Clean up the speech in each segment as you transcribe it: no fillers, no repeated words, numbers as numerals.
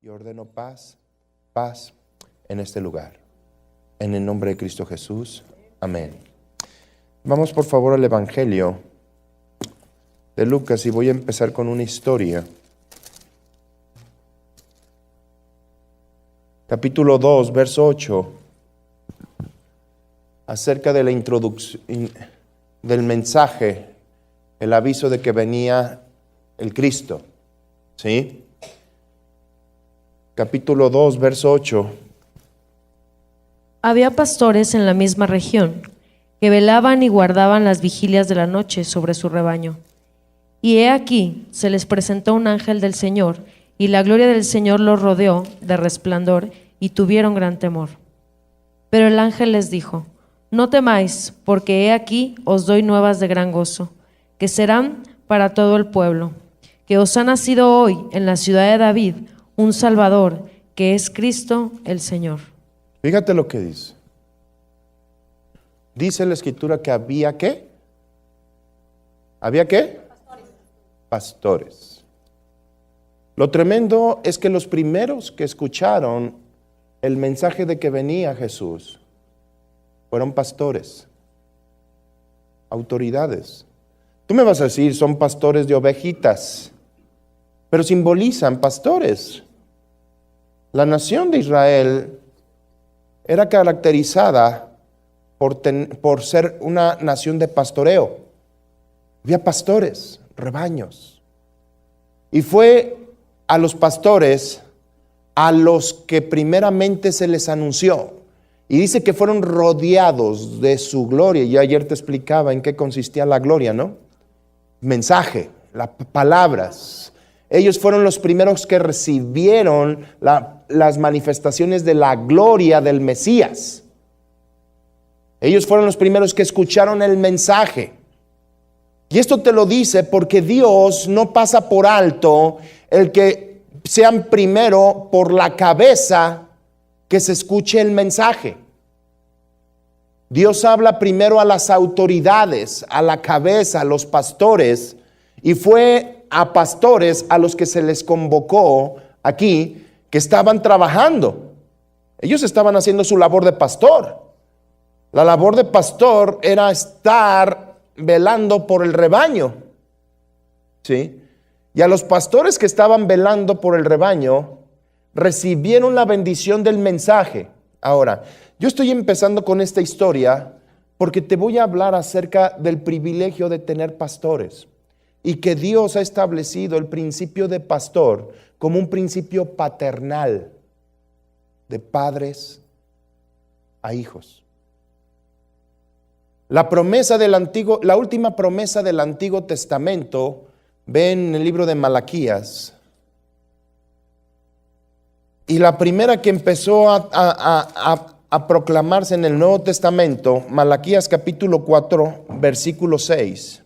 y ordeno paz, paz en este lugar. En el nombre de Cristo Jesús. Amén. Vamos por favor al Evangelio de Lucas y voy a empezar con una historia. Capítulo 2, verso 8. Acerca de la introducción del mensaje, el aviso de que venía el Cristo. ¿Sí? Capítulo 2, verso 8. Había pastores en la misma región que velaban y guardaban las vigilias de la noche sobre su rebaño. Y he aquí, se les presentó un ángel del Señor, y la gloria del Señor los rodeó de resplandor, y tuvieron gran temor. Pero el ángel les dijo: no temáis, porque he aquí os doy nuevas de gran gozo, que serán para todo el pueblo, que os ha nacido hoy en la ciudad de David un Salvador, que es Cristo el Señor. Fíjate lo que dice. Dice la Escritura que había ¿qué? ¿Había qué? Pastores. Lo tremendo es que los primeros que escucharon el mensaje de que venía Jesús fueron pastores, autoridades. Tú me vas a decir, son pastores de ovejitas, pero simbolizan pastores. La nación de Israel era caracterizada por ser una nación de pastoreo. Había pastores, rebaños. Y fue a los pastores a los que primeramente se les anunció. Y dice que fueron rodeados de su gloria. Y ayer te explicaba en qué consistía la gloria, ¿no? Mensaje, las palabras. Ellos fueron los primeros que recibieron las manifestaciones de la gloria del Mesías. Ellos fueron los primeros que escucharon el mensaje. Y esto te lo dice porque Dios no pasa por alto el que sean primero por la cabeza que se escuche el mensaje. Dios habla primero a las autoridades, a la cabeza, a los pastores, y fue a pastores a los que se les convocó aquí, que estaban trabajando. Ellos estaban haciendo su labor de pastor. La labor de pastor era estar velando por el rebaño. ¿Sí? Y a los pastores que estaban velando por el rebaño recibieron la bendición del mensaje. Ahora, yo estoy empezando con esta historia porque te voy a hablar acerca del privilegio de tener pastores y que Dios ha establecido el principio de pastor como un principio paternal de padres a hijos. La última promesa del Antiguo Testamento, ven en el libro de Malaquías. Y la primera que empezó a proclamarse en el Nuevo Testamento, Malaquías capítulo 4, versículo 6.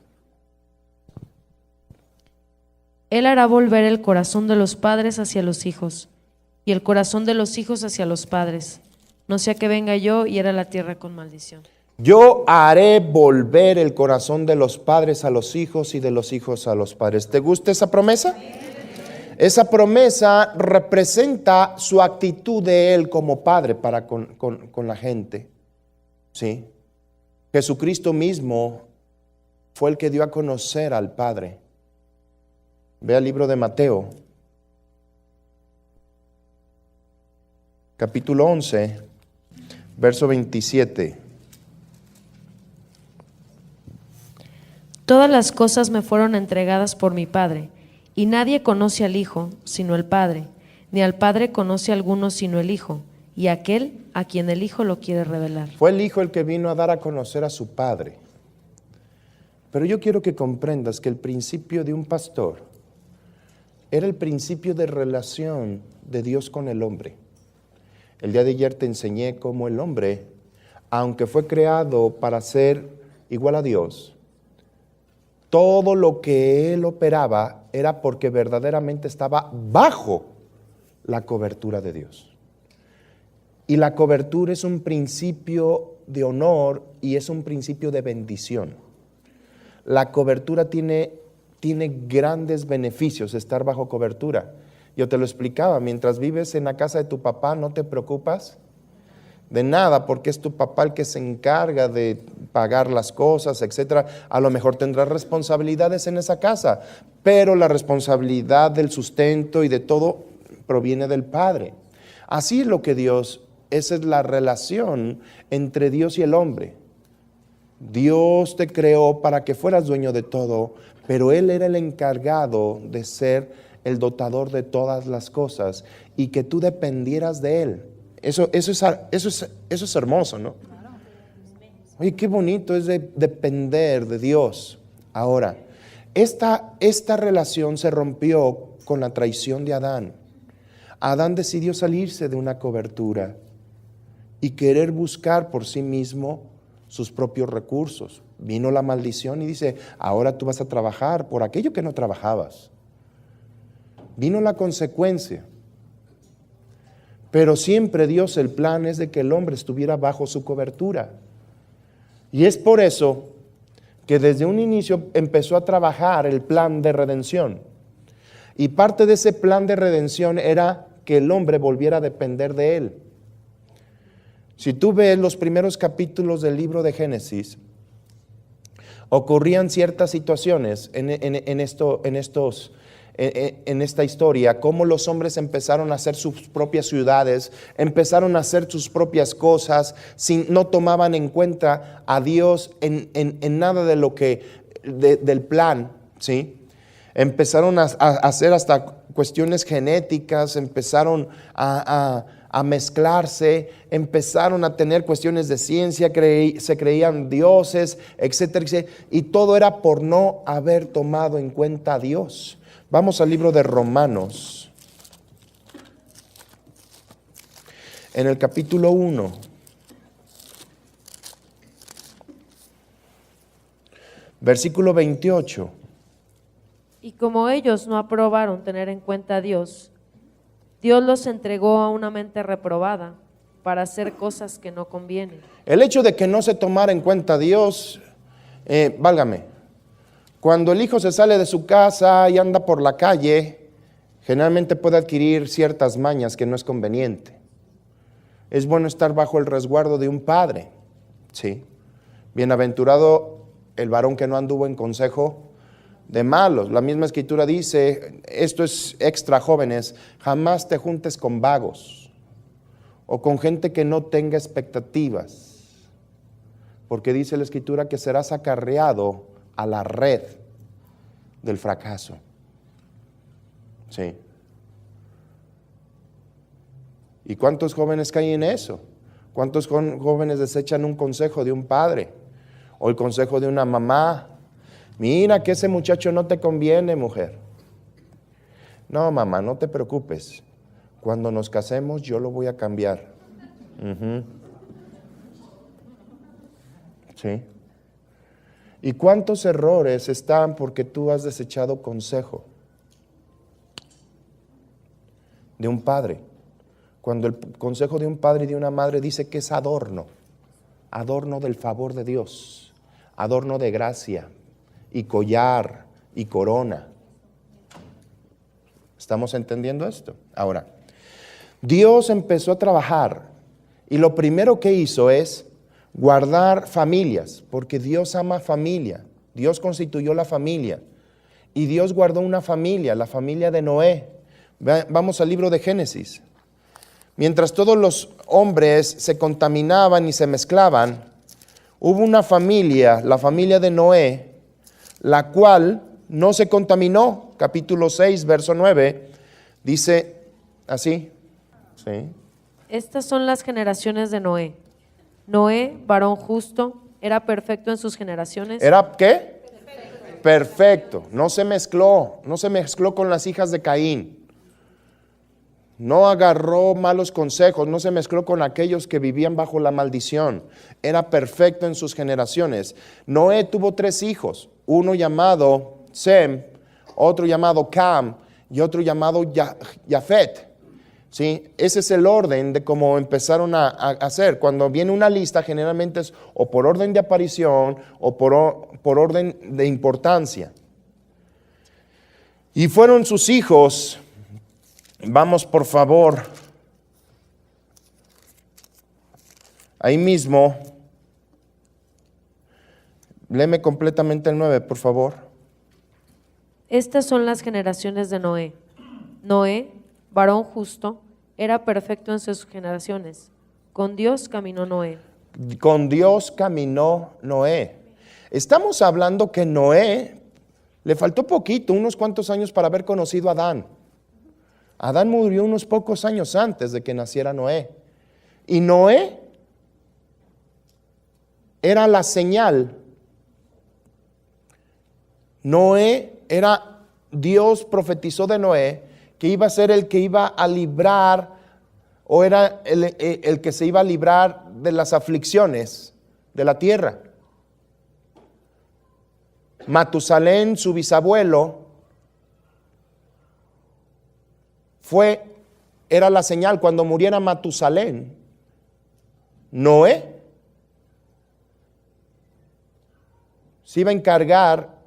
Él hará volver el corazón de los padres hacia los hijos, y el corazón de los hijos hacia los padres, no sea que venga yo y hiera la tierra con maldición. Yo haré volver el corazón de los padres a los hijos y de los hijos a los padres. ¿Te gusta esa promesa? Esa promesa representa su actitud de Él como Padre para con la gente. ¿Sí? Jesucristo mismo fue el que dio a conocer al Padre. Ve al libro de Mateo, capítulo 11, verso 27. Todas las cosas me fueron entregadas por mi Padre, y nadie conoce al Hijo sino el Padre, ni al Padre conoce a alguno sino el Hijo, y aquel a quien el Hijo lo quiere revelar. Fue el Hijo el que vino a dar a conocer a su Padre. Pero yo quiero que comprendas que el principio de un pastor era el principio de relación de Dios con el hombre. El día de ayer te enseñé cómo el hombre, aunque fue creado para ser igual a Dios, todo lo que él operaba era porque verdaderamente estaba bajo la cobertura de Dios. Y la cobertura es un principio de honor y es un principio de bendición. La cobertura tiene grandes beneficios, estar bajo cobertura. Yo te lo explicaba, mientras vives en la casa de tu papá no te preocupas de nada, porque es tu papá el que se encarga de pagar las cosas, etcétera. A lo mejor tendrás responsabilidades en esa casa, pero la responsabilidad del sustento y de todo proviene del Padre. Así es lo que Dios, esa es la relación entre Dios y el hombre. Dios te creó para que fueras dueño de todo, pero Él era el encargado de ser el dotador de todas las cosas y que tú dependieras de Él. Eso es hermoso, ¿no? Oye, qué bonito es depender de Dios. Ahora, esta relación se rompió con la traición de Adán. Adán decidió salirse de una cobertura y querer buscar por sí mismo sus propios recursos. Vino la maldición y dice, ahora tú vas a trabajar por aquello que no trabajabas. Vino la consecuencia. Pero siempre Dios, el plan es de que el hombre estuviera bajo su cobertura. Y es por eso que desde un inicio empezó a trabajar el plan de redención. Y parte de ese plan de redención era que el hombre volviera a depender de Él. Si tú ves los primeros capítulos del libro de Génesis, ocurrían ciertas situaciones en esta historia, cómo los hombres empezaron a hacer sus propias ciudades, empezaron a hacer sus propias cosas, no tomaban en cuenta a Dios en nada de lo que del plan, ¿sí? Empezaron a hacer hasta cuestiones genéticas, empezaron a mezclarse, empezaron a tener cuestiones de ciencia, se creían dioses, etcétera, etcétera, y todo era por no haber tomado en cuenta a Dios. Vamos al libro de Romanos, en el capítulo 1. Versículo 28. Y como ellos no aprobaron tener en cuenta a Dios, Dios los entregó a una mente reprobada para hacer cosas que no convienen. El hecho de que no se tomara en cuenta a Dios, válgame, cuando el hijo se sale de su casa y anda por la calle, generalmente puede adquirir ciertas mañas que no es conveniente. Es bueno estar bajo el resguardo de un padre, ¿sí? Bienaventurado el varón que no anduvo en consejo de malos. La misma escritura dice, esto es extra jóvenes, jamás te juntes con vagos o con gente que no tenga expectativas, porque dice la escritura que serás acarreado a la red del fracaso. Sí. ¿Y cuántos jóvenes caen en eso? ¿Cuántos jóvenes desechan un consejo de un padre o el consejo de una mamá? Mira que ese muchacho no te conviene, mujer. No, mamá, no te preocupes. Cuando nos casemos yo lo voy a cambiar. Sí. ¿Y cuántos errores están porque tú has desechado consejo de un padre? Cuando el consejo de un padre y de una madre dice que es adorno del favor de Dios, adorno de gracia y collar y corona. ¿Estamos entendiendo esto? Ahora, Dios empezó a trabajar y lo primero que hizo es guardar familias, porque Dios ama familia. Dios constituyó la familia y Dios guardó una familia, la familia de Noé. Vamos al libro de Génesis. Mientras todos los hombres se contaminaban y se mezclaban, hubo una familia, la familia de Noé, la cual no se contaminó. Capítulo 6, verso 9, dice así. Sí. Estas son las generaciones de Noé. Noé, varón justo, era perfecto en sus generaciones. ¿Era qué? Perfecto. No se mezcló con las hijas de Caín. No agarró malos consejos, no se mezcló con aquellos que vivían bajo la maldición. Era perfecto en sus generaciones. Noé tuvo 3 hijos, uno llamado Sem, otro llamado Cam y otro llamado Jafet. ¿Sí? Ese es el orden de cómo empezaron a hacer. Cuando viene una lista, generalmente es o por orden de aparición o por orden de importancia. Y fueron sus hijos Vamos, por favor, ahí mismo. Léeme completamente el 9, por favor. Estas son las generaciones de Noé. Noé, varón justo, era perfecto en sus generaciones. Con Dios caminó Noé. Con Dios caminó Noé. Estamos hablando que Noé le faltó poquito, unos cuantos años para haber conocido a Adán. Adán murió unos pocos años antes de que naciera Noé. Y Noé era la señal. Noé era, Dios profetizó de Noé que iba a ser el que iba a librar, o era el que se iba a librar de las aflicciones de la tierra. Matusalén, su bisabuelo, era la señal. Cuando muriera Matusalén, Noé se iba a encargar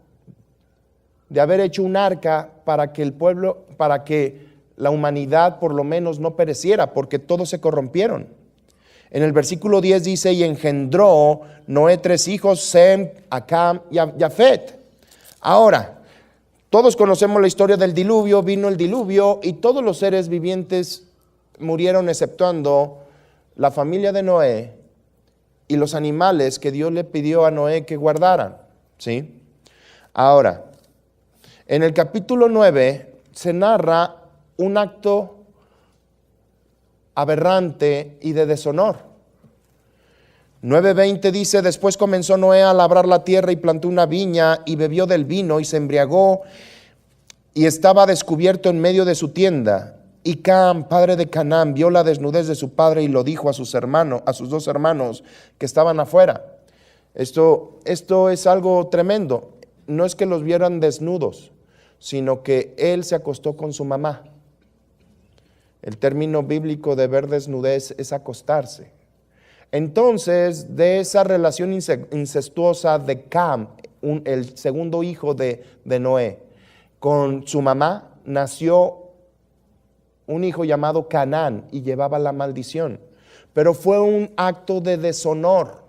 de haber hecho un arca para que el pueblo, para que la humanidad por lo menos no pereciera, porque todos se corrompieron. En el versículo 10 dice, y engendró Noé 3 hijos, Sem, Acam y Jafet. Ahora, todos conocemos la historia del diluvio. Vino el diluvio y todos los seres vivientes murieron, exceptuando la familia de Noé y los animales que Dios le pidió a Noé que guardaran. ¿Sí? Ahora, en el capítulo 9 se narra un acto aberrante y de deshonor. 9:20 dice, después comenzó Noé a labrar la tierra y plantó una viña y bebió del vino y se embriagó y estaba descubierto en medio de su tienda. Y Cam, padre de Canaán, vio la desnudez de su padre y lo dijo a sus hermanos, a sus 2 hermanos que estaban afuera. Esto es algo tremendo. No es que los vieran desnudos, sino que él se acostó con su mamá. El término bíblico de ver desnudez es acostarse. Entonces, de esa relación incestuosa de Cam, el segundo hijo de Noé, con su mamá, nació un hijo llamado Canaán y llevaba la maldición. Pero fue un acto de deshonor.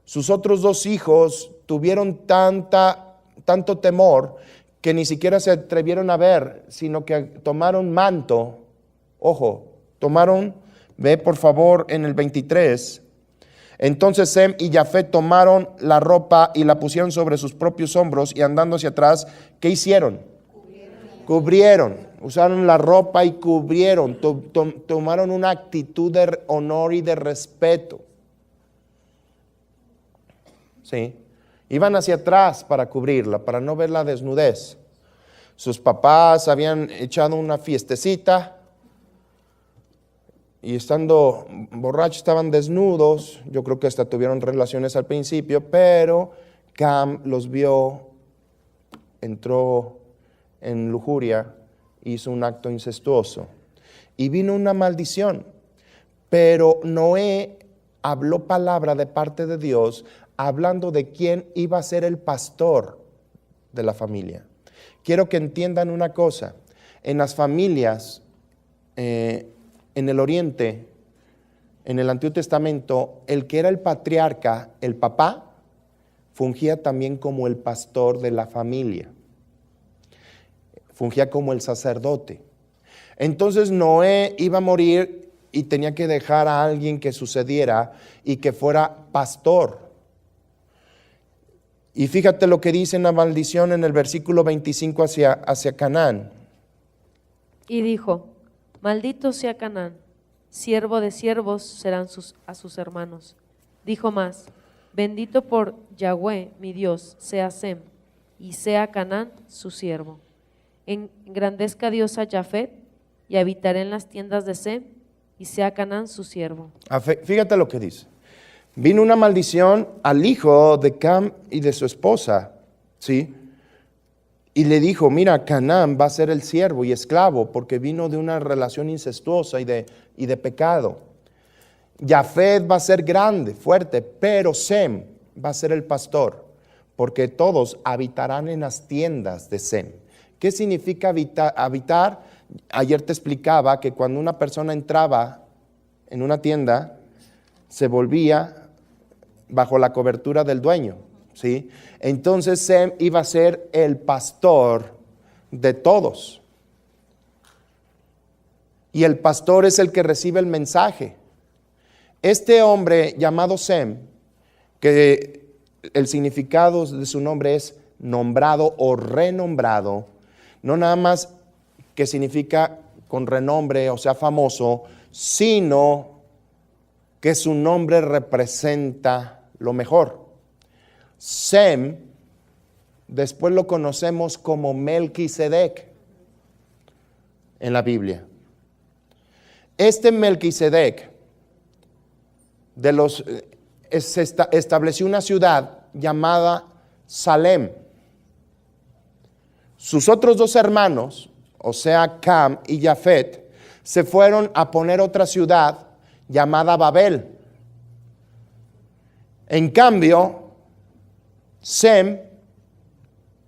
Sus otros 2 hijos tuvieron tanto temor que ni siquiera se atrevieron a ver, sino que tomaron manto. Ojo, ve por favor en el 23. Entonces Sem y Jafet tomaron la ropa y la pusieron sobre sus propios hombros y andando hacia atrás, ¿qué hicieron? Cubrieron. Usaron la ropa y cubrieron. Tomaron una actitud de honor y de respeto. ¿Sí? Iban hacia atrás para cubrirla, para no ver la desnudez. Sus papás habían echado una fiestecita y estando borrachos estaban desnudos. Yo creo que hasta tuvieron relaciones al principio, pero Cam los vio, entró en lujuria, hizo un acto incestuoso y vino una maldición. Pero Noé habló palabra de parte de Dios, hablando de quién iba a ser el pastor de la familia. Quiero que entiendan una cosa. En las familias, en el Oriente, en el Antiguo Testamento, el que era el patriarca, el papá, fungía también como el pastor de la familia. Fungía como el sacerdote. Entonces Noé iba a morir y tenía que dejar a alguien que sucediera y que fuera pastor. Y fíjate lo que dice en la maldición en el versículo 25 hacia Canaán. Y dijo, maldito sea Canaán, siervo de siervos serán a sus hermanos. Dijo más, bendito por Yahweh mi Dios sea Sem, y sea Canaán su siervo. Engrandezca Dios a Jafet, y habitaré en las tiendas de Sem, y sea Canaán su siervo. Fíjate lo que dice. Vino una maldición al hijo de Cam y de su esposa, ¿sí? Y le dijo, mira, Canaán va a ser el siervo y esclavo porque vino de una relación incestuosa y de pecado. Jafet va a ser grande, fuerte, pero Sem va a ser el pastor porque todos habitarán en las tiendas de Sem. ¿Qué significa habitar? Ayer te explicaba que cuando una persona entraba en una tienda, se volvía bajo la cobertura del dueño, ¿sí? Entonces Sem iba a ser el pastor de todos. Y el pastor es el que recibe el mensaje. Este hombre llamado Sem, que el significado de su nombre es nombrado o renombrado, no nada más que significa con renombre, o sea, famoso, sino que su nombre representa lo mejor. Sem, después lo conocemos como Melquisedec en la Biblia. Este Melquisedec estableció una ciudad llamada Salem. Sus otros dos hermanos, o sea, Cam y Jafet, se fueron a poner otra ciudad llamada Babel. En cambio, Sem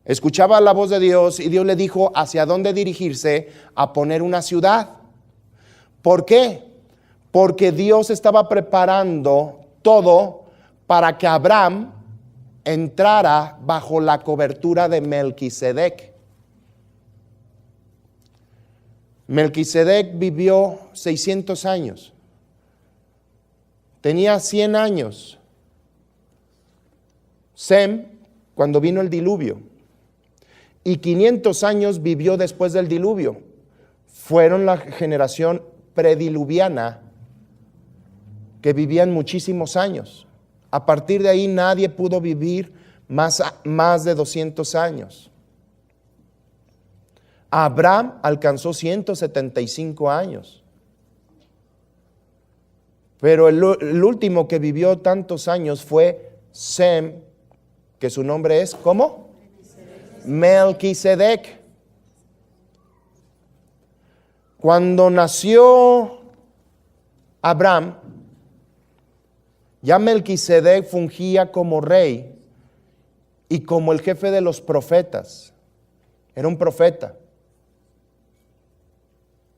escuchaba la voz de Dios y Dios le dijo hacia dónde dirigirse a poner una ciudad. ¿Por qué? Porque Dios estaba preparando todo para que Abraham entrara bajo la cobertura de Melquisedec. Melquisedec vivió 600 años. Tenía 100 años. Sem, cuando vino el diluvio. Y 500 años vivió después del diluvio. Fueron la generación prediluviana que vivían muchísimos años. A partir de ahí nadie pudo vivir más de 200 años. Abraham alcanzó 175 años. Pero el último que vivió tantos años fue Sem, que su nombre es, ¿cómo? Melquisedec. Cuando nació Abraham, ya Melquisedec fungía como rey y como el jefe de los profetas. Era un profeta,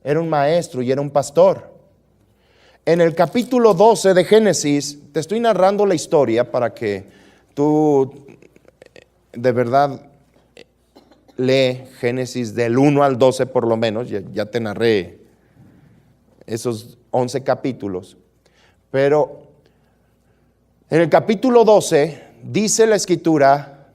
era un maestro y era un pastor. En el capítulo 12 de Génesis, te estoy narrando la historia para que tú de verdad lee Génesis del 1 al 12 por lo menos. Ya te narré esos 11 capítulos. Pero en el capítulo 12 dice la escritura: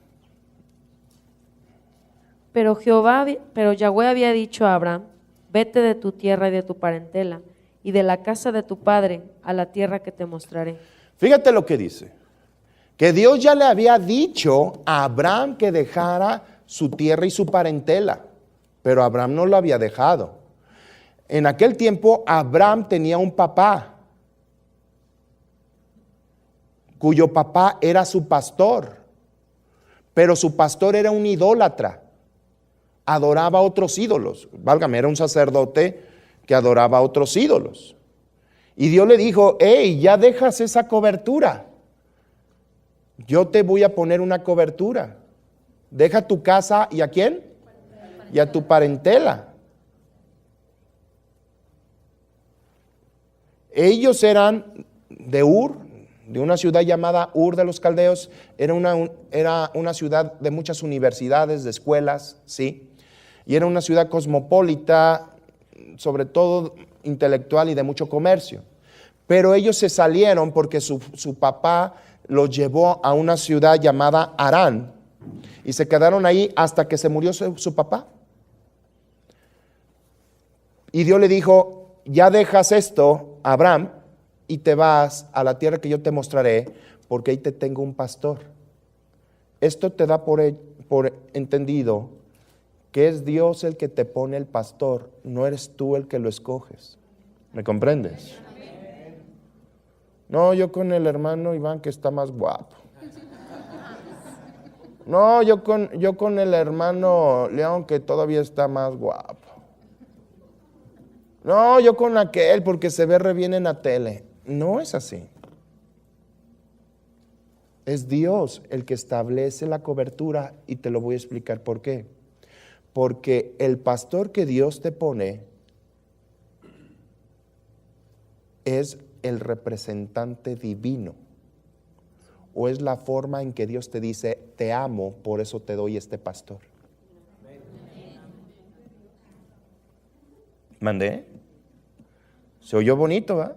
Pero Yahweh había dicho a Abraham: vete de tu tierra y de tu parentela y de la casa de tu padre a la tierra que te mostraré. Fíjate lo que dice, que Dios ya le había dicho a Abraham que dejara su tierra y su parentela, pero Abraham no lo había dejado. En aquel tiempo Abraham tenía un papá, cuyo papá era su pastor, pero su pastor era un idólatra, adoraba a otros ídolos. Válgame, era un sacerdote que adoraba a otros ídolos. Y Dios le dijo: hey, ya dejas esa cobertura, yo te voy a poner una cobertura. Deja tu casa, ¿y a quién? Y a tu parentela. Ellos eran de Ur, de una ciudad llamada Ur de los Caldeos. Era una ciudad de muchas universidades, de escuelas, ¿sí? Y era una ciudad cosmopolita, sobre todo intelectual y de mucho comercio. Pero ellos se salieron porque su papá los llevó a una ciudad llamada Harán y se quedaron ahí hasta que se murió su papá. Y Dios le dijo: ya dejas esto, Abraham, y te vas a la tierra que yo te mostraré, porque ahí te tengo un pastor. Esto te da por entendido que es Dios el que te pone el pastor, no eres tú el que lo escoges. ¿Me comprendes? No, yo con el hermano Iván que está más guapo. No, yo con el hermano León que todavía está más guapo. No, yo con aquel porque se ve re bien en la tele. No es así. Es Dios el que establece la cobertura y te lo voy a explicar por qué. Porque el pastor que Dios te pone es el representante divino. O es la forma en que Dios te dice, te amo, por eso te doy este pastor. ¿Mandé? ¿Se oyó bonito, va?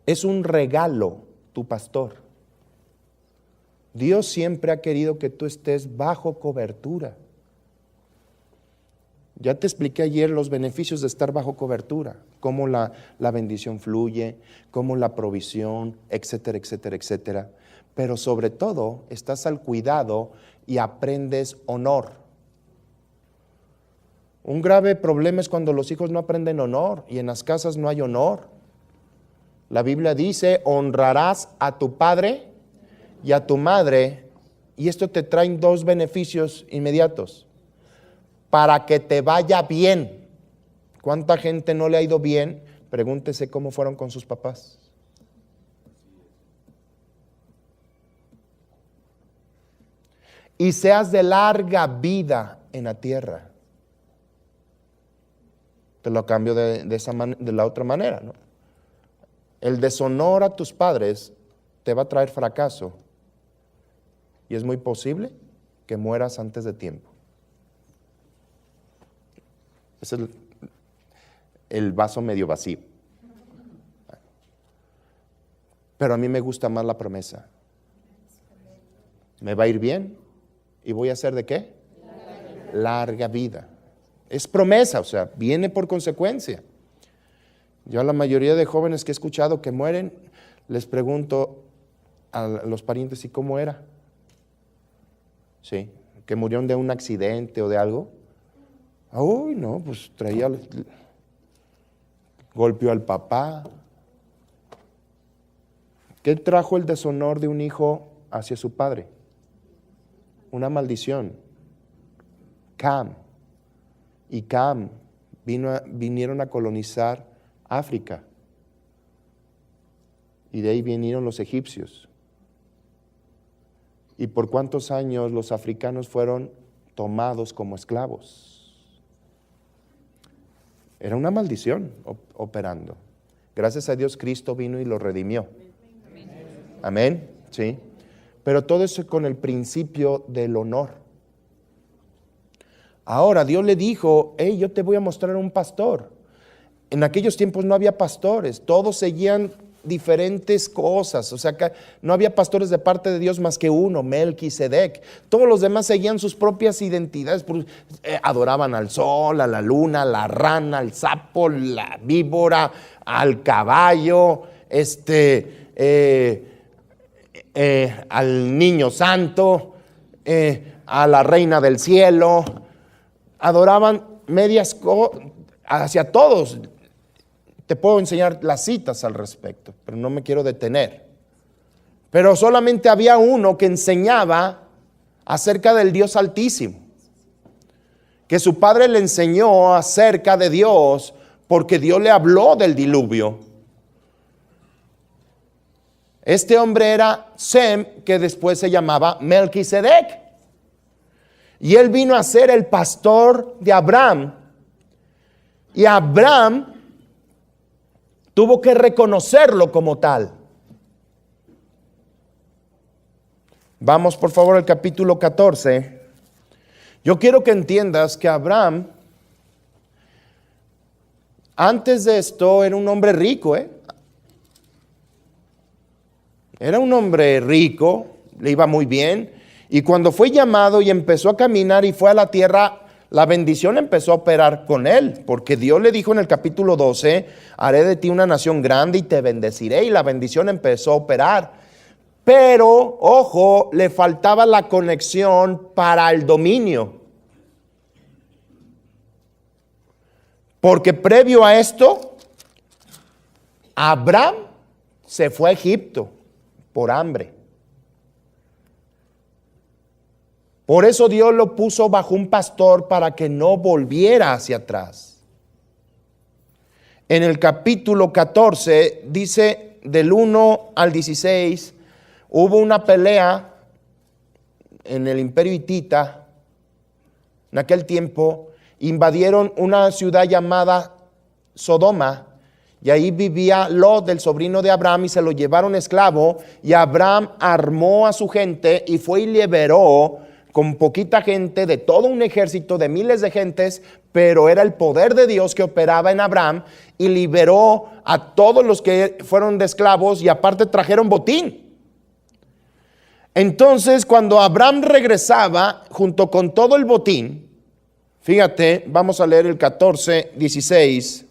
Es un regalo tu pastor. Dios siempre ha querido que tú estés bajo cobertura. Ya te expliqué ayer los beneficios de estar bajo cobertura, cómo la bendición fluye, cómo la provisión, etcétera, etcétera, etcétera. Pero sobre todo, estás al cuidado y aprendes honor. Un grave problema es cuando los hijos no aprenden honor y en las casas no hay honor. La Biblia dice, honrarás a tu padre y a tu madre, y esto te trae dos beneficios inmediatos. Para que te vaya bien. ¿Cuánta gente no le ha ido bien? Pregúntese cómo fueron con sus papás. Y seas de larga vida en la tierra. Te lo cambio de la otra manera, ¿no? El deshonor a tus padres te va a traer fracaso. Y es muy posible que mueras antes de tiempo. Es el vaso medio vacío. Pero a mí me gusta más la promesa. Me va a ir bien y voy a hacer ¿de qué? Larga vida. Es promesa, o sea, viene por consecuencia. Yo a la mayoría de jóvenes que he escuchado que mueren, les pregunto a los parientes, ¿y cómo era? Sí, que murieron de un accidente o de algo. Uy, no, pues golpeó al papá. ¿Qué trajo el deshonor de un hijo hacia su padre? Una maldición. Cam. Y Cam vinieron a colonizar África. Y de ahí vinieron los egipcios. ¿Y por cuántos años los africanos fueron tomados como esclavos? Era una maldición operando. Gracias a Dios Cristo vino y lo redimió. Amén. Sí. Pero todo eso con el principio del honor. Ahora Dios le dijo, hey, yo te voy a mostrar un pastor. En aquellos tiempos no había pastores, todos seguían diferentes cosas, o sea que no había pastores de parte de Dios más que uno, Melquisedec. Todos los demás seguían sus propias identidades, adoraban al sol, a la luna, a la rana, al sapo, la víbora, al caballo, al niño santo, a la reina del cielo. Adoraban medias cosas hacia todos. Te puedo enseñar las citas al respecto, pero no me quiero detener. Pero solamente había uno que enseñaba acerca del Dios Altísimo, que su padre le enseñó acerca de Dios, porque Dios le habló del diluvio. Este hombre era Sem, que después se llamaba Melquisedec. Y él vino a ser el pastor de Abraham. Y Abraham tuvo que reconocerlo como tal. Vamos por favor al capítulo 14. Yo quiero que entiendas que Abraham, antes de esto, era un hombre rico, Era un hombre rico, le iba muy bien. Y cuando fue llamado y empezó a caminar y fue a la tierra, la bendición empezó a operar con él, porque Dios le dijo en el capítulo 12, haré de ti una nación grande y te bendeciré, y la bendición empezó a operar. Pero, ojo, le faltaba la conexión para el dominio. Porque previo a esto, Abraham se fue a Egipto por hambre. Por eso Dios lo puso bajo un pastor para que no volviera hacia atrás. En el capítulo 14 dice del 1 al 16, hubo una pelea en el imperio hitita en aquel tiempo, invadieron una ciudad llamada Sodoma, y ahí vivía Lot, el sobrino de Abraham, y se lo llevaron esclavo, y Abraham armó a su gente y fue y liberó con poquita gente de todo un ejército de miles de gentes, pero era el poder de Dios que operaba en Abraham, y liberó a todos los que fueron de esclavos, y aparte trajeron botín. Entonces, cuando Abraham regresaba junto con todo el botín, fíjate, vamos a leer el 14:16.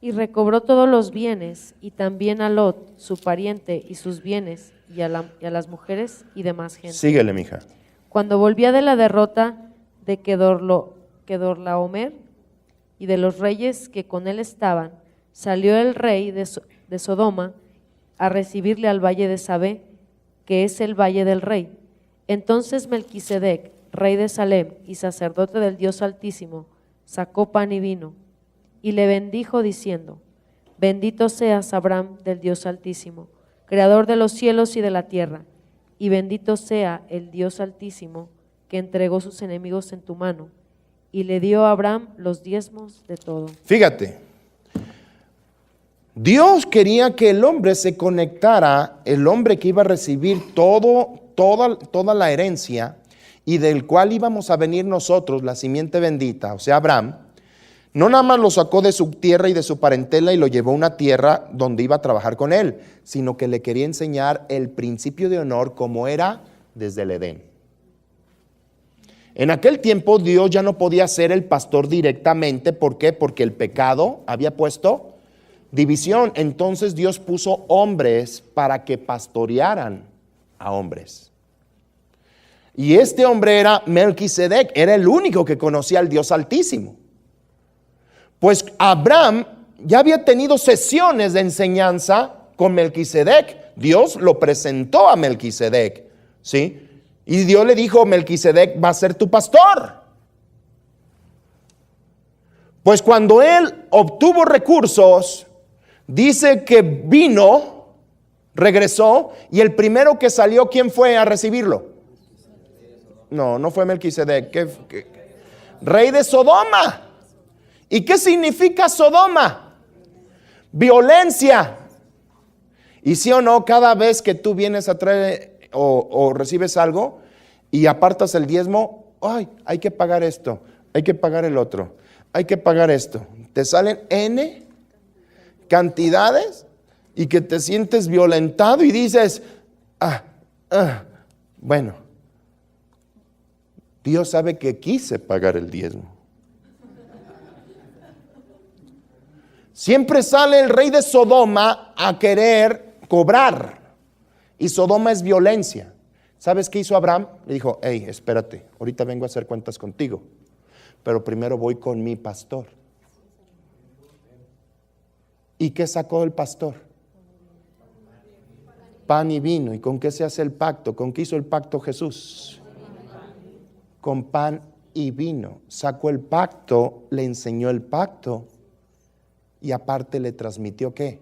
Y recobró todos los bienes, y también a Lot, su pariente, y sus bienes, y a las mujeres y demás gente. Síguele, mija. Cuando volvía de la derrota de Kedorlaomer y de los reyes que con él estaban, salió el rey de Sodoma a recibirle al valle de Sabé, que es el valle del rey. Entonces Melquisedec, rey de Salem y sacerdote del Dios Altísimo, sacó pan y vino, y le bendijo diciendo: Bendito seas, Abraham, del Dios Altísimo, creador de los cielos y de la tierra, y bendito sea el Dios Altísimo, que entregó sus enemigos en tu mano, y le dio a Abraham los diezmos de todo. Fíjate, Dios quería que el hombre se conectara, el hombre que iba a recibir toda la herencia, y del cual íbamos a venir nosotros, la simiente bendita, o sea, Abraham. No nada más lo sacó de su tierra y de su parentela y lo llevó a una tierra donde iba a trabajar con él, sino que le quería enseñar el principio de honor como era desde el Edén. En aquel tiempo Dios ya no podía ser el pastor directamente. ¿Por qué? Porque el pecado había puesto división. Entonces Dios puso hombres para que pastorearan a hombres. Y este hombre era Melquisedec, era el único que conocía al Dios Altísimo. Pues Abraham ya había tenido sesiones de enseñanza con Melquisedec. Dios lo presentó a Melquisedec, ¿sí? Y Dios le dijo: Melquisedec va a ser tu pastor. Pues cuando él obtuvo recursos, dice que vino, regresó, y el primero que salió, ¿quién fue a recibirlo? No fue Melquisedec, rey de Sodoma. ¿Y qué significa Sodoma? Violencia. Y sí o no, cada vez que tú vienes a traer o recibes algo y apartas el diezmo, ay, hay que pagar esto, hay que pagar el otro, hay que pagar esto. Te salen N cantidades y que te sientes violentado y dices, bueno, Dios sabe que quise pagar el diezmo. Siempre sale el rey de Sodoma a querer cobrar. Y Sodoma es violencia. ¿Sabes qué hizo Abraham? Le dijo: hey, espérate, ahorita vengo a hacer cuentas contigo, pero primero voy con mi pastor. ¿Y qué sacó el pastor? Pan y vino. ¿Y con qué se hace el pacto? ¿Con qué hizo el pacto Jesús? Con pan y vino. Sacó el pacto, le enseñó el pacto. Y aparte le transmitió ¿qué?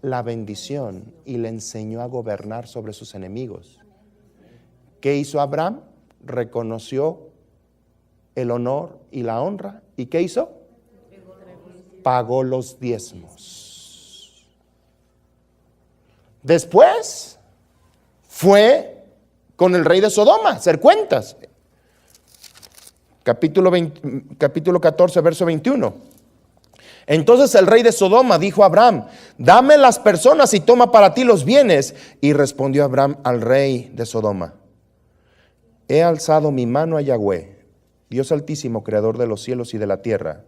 La bendición, y le enseñó a gobernar sobre sus enemigos. ¿Qué hizo Abraham? Reconoció el honor y la honra. ¿Y qué hizo? Pagó los diezmos. Después fue con el rey de Sodoma a hacer cuentas. Capítulo 14, verso 21. Entonces el rey de Sodoma dijo a Abraham: dame las personas y toma para ti los bienes. Y respondió Abraham al rey de Sodoma: he alzado mi mano a Yahweh, Dios Altísimo, creador de los cielos y de la tierra,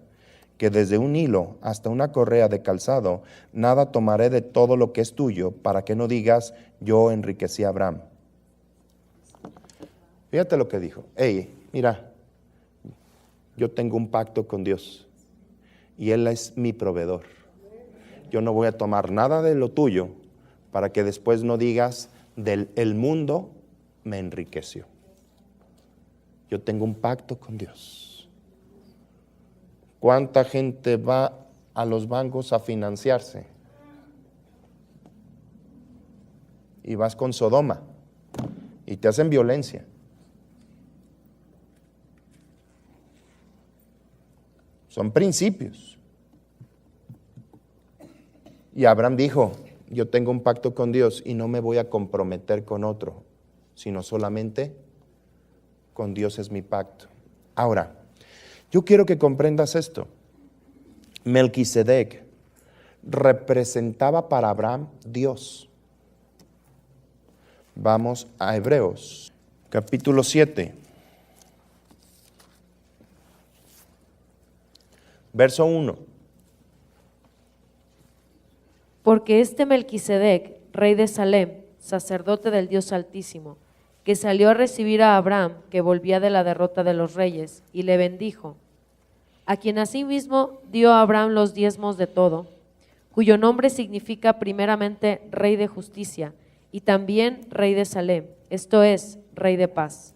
que desde un hilo hasta una correa de calzado, nada tomaré de todo lo que es tuyo, para que no digas: yo enriquecí a Abraham. Fíjate lo que dijo: hey, mira, yo tengo un pacto con Dios. Y Él es mi proveedor. Yo no voy a tomar nada de lo tuyo para que después no digas: el mundo me enriqueció. Yo tengo un pacto con Dios. ¿Cuánta gente va a los bancos a financiarse? Y vas con Sodoma y te hacen violencia. Son principios. Y Abraham dijo, yo tengo un pacto con Dios y no me voy a comprometer con otro, sino solamente con Dios es mi pacto. Ahora, yo quiero que comprendas esto. Melquisedec representaba para Abraham Dios. Vamos a Hebreos, capítulo 7, verso 1. Porque este Melquisedec, rey de Salem, sacerdote del Dios Altísimo, que salió a recibir a Abraham, que volvía de la derrota de los reyes, y le bendijo, a quien asimismo dio a Abraham los diezmos de todo, cuyo nombre significa primeramente Rey de Justicia, y también Rey de Salem, esto es, Rey de Paz.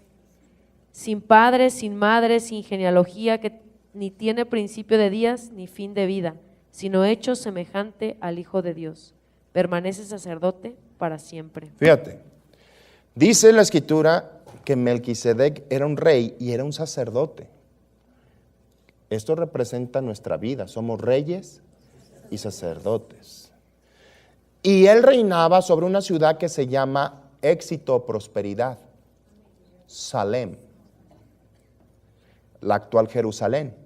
Sin padre, sin madre, sin genealogía, que ni tiene principio de días ni fin de vida, sino hecho semejante al Hijo de Dios. Permanece sacerdote para siempre. Fíjate, dice la Escritura que Melquisedec era un rey y era un sacerdote. Esto representa nuestra vida, somos reyes y sacerdotes. Y él reinaba sobre una ciudad que se llama éxito o prosperidad, Salem, la actual Jerusalén.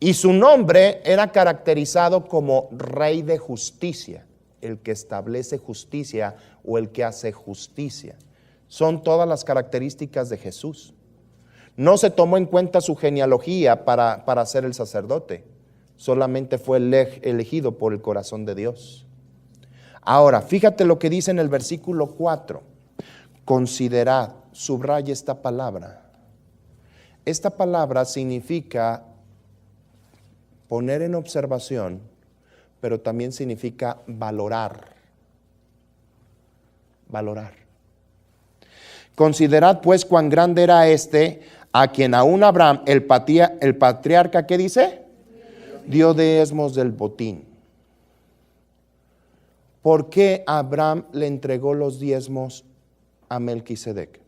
Y su nombre era caracterizado como Rey de Justicia, el que establece justicia o el que hace justicia. Son todas las características de Jesús. No se tomó en cuenta su genealogía para ser el sacerdote, solamente fue elegido por el corazón de Dios. Ahora, fíjate lo que dice en el versículo 4. Considerad, subraya esta palabra. Esta palabra significa poner en observación, pero también significa valorar. Valorar. Considerad pues cuán grande era este, a quien aún Abraham, el patriarca, ¿qué dice? Dio diezmos del botín. ¿Por qué Abraham le entregó los diezmos a Melquisedec?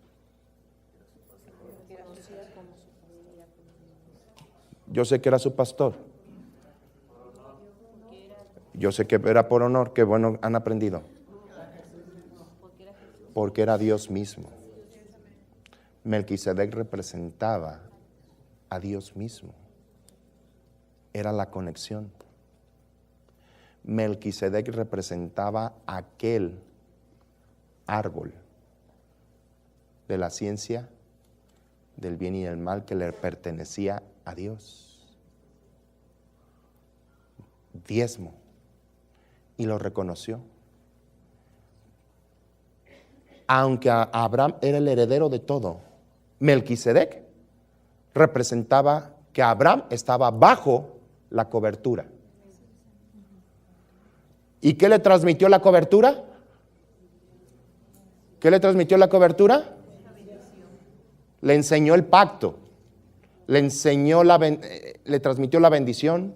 Yo sé que era su pastor. Yo sé que era por honor, que bueno, han aprendido. Porque era Dios mismo. Melquisedec representaba a Dios mismo. Era la conexión. Melquisedec representaba aquel árbol de la ciencia del bien y del mal que le pertenecía a Dios. Diezmo. Y lo reconoció. Aunque Abraham era el heredero de todo, Melquisedec representaba que Abraham estaba bajo la cobertura. ¿Y qué le transmitió la cobertura? ¿Qué le transmitió la cobertura? Le enseñó el pacto, le transmitió la bendición,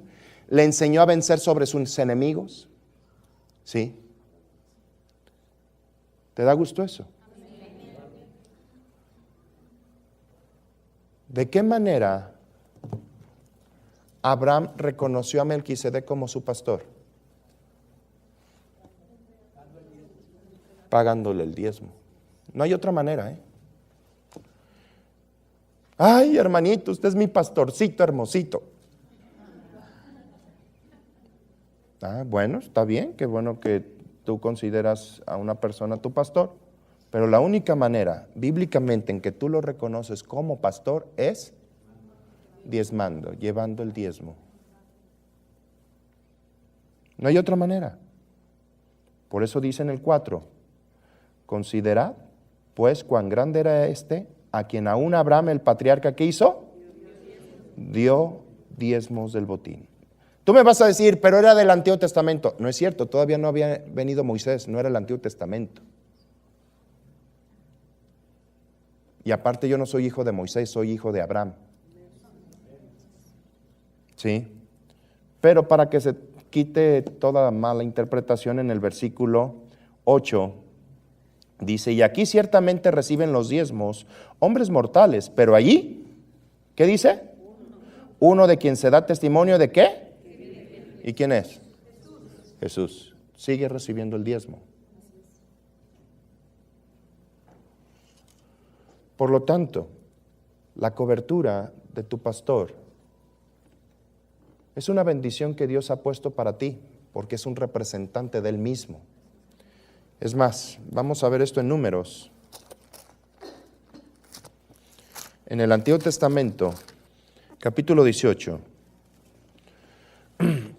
le enseñó a vencer sobre sus enemigos. ¿Sí? ¿Te da gusto eso? ¿De qué manera Abraham reconoció a Melquisedec como su pastor? Pagándole el diezmo. No hay otra manera, ¿eh? Ay, hermanito, usted es mi pastorcito hermosito. Bueno, está bien, qué bueno que tú consideras a una persona tu pastor, pero la única manera bíblicamente en que tú lo reconoces como pastor es diezmando, llevando el diezmo. No hay otra manera. Por eso dice en el 4, considerad pues cuán grande era este, a quien aún Abraham el patriarca, ¿qué hizo? Dio diezmos del botín. Tú me vas a decir, pero era del Antiguo Testamento. No es cierto, todavía no había venido Moisés, no era el Antiguo Testamento. Y aparte yo no soy hijo de Moisés, soy hijo de Abraham. ¿Sí? Pero para que se quite toda mala interpretación, en el versículo 8 dice, y aquí ciertamente reciben los diezmos hombres mortales, pero allí, ¿qué dice? Uno de quien se da testimonio de ¿qué? ¿Y quién es? Jesús. Sigue recibiendo el diezmo. Por lo tanto, la cobertura de tu pastor es una bendición que Dios ha puesto para ti, porque es un representante de Él mismo. Es más, vamos a ver esto en Números. En el Antiguo Testamento, capítulo 18.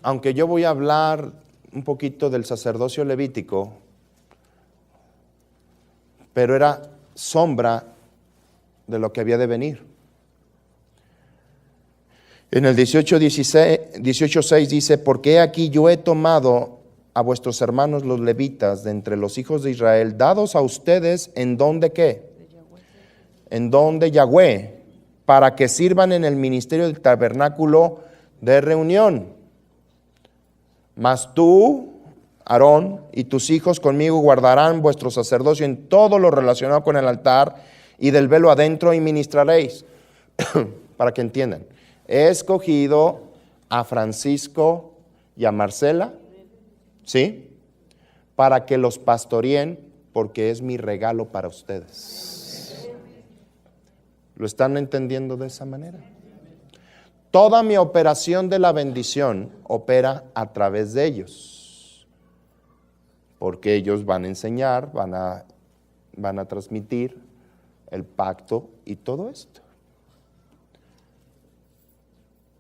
Aunque yo voy a hablar un poquito del sacerdocio levítico, pero era sombra de lo que había de venir. En el 18:6 dice, porque aquí yo he tomado a vuestros hermanos los levitas de entre los hijos de Israel, dados a ustedes en don de ¿qué? En don de Yahweh, para que sirvan en el ministerio del tabernáculo de reunión. Mas tú, Aarón, y tus hijos conmigo guardarán vuestro sacerdocio en todo lo relacionado con el altar, y del velo adentro y ministraréis. Para que entiendan. He escogido a Francisco y a Marcela, ¿sí? Para que los pastoreen, porque es mi regalo para ustedes. ¿Lo están entendiendo de esa manera? Toda mi operación de la bendición opera a través de ellos, porque ellos van a enseñar, van a transmitir el pacto y todo esto.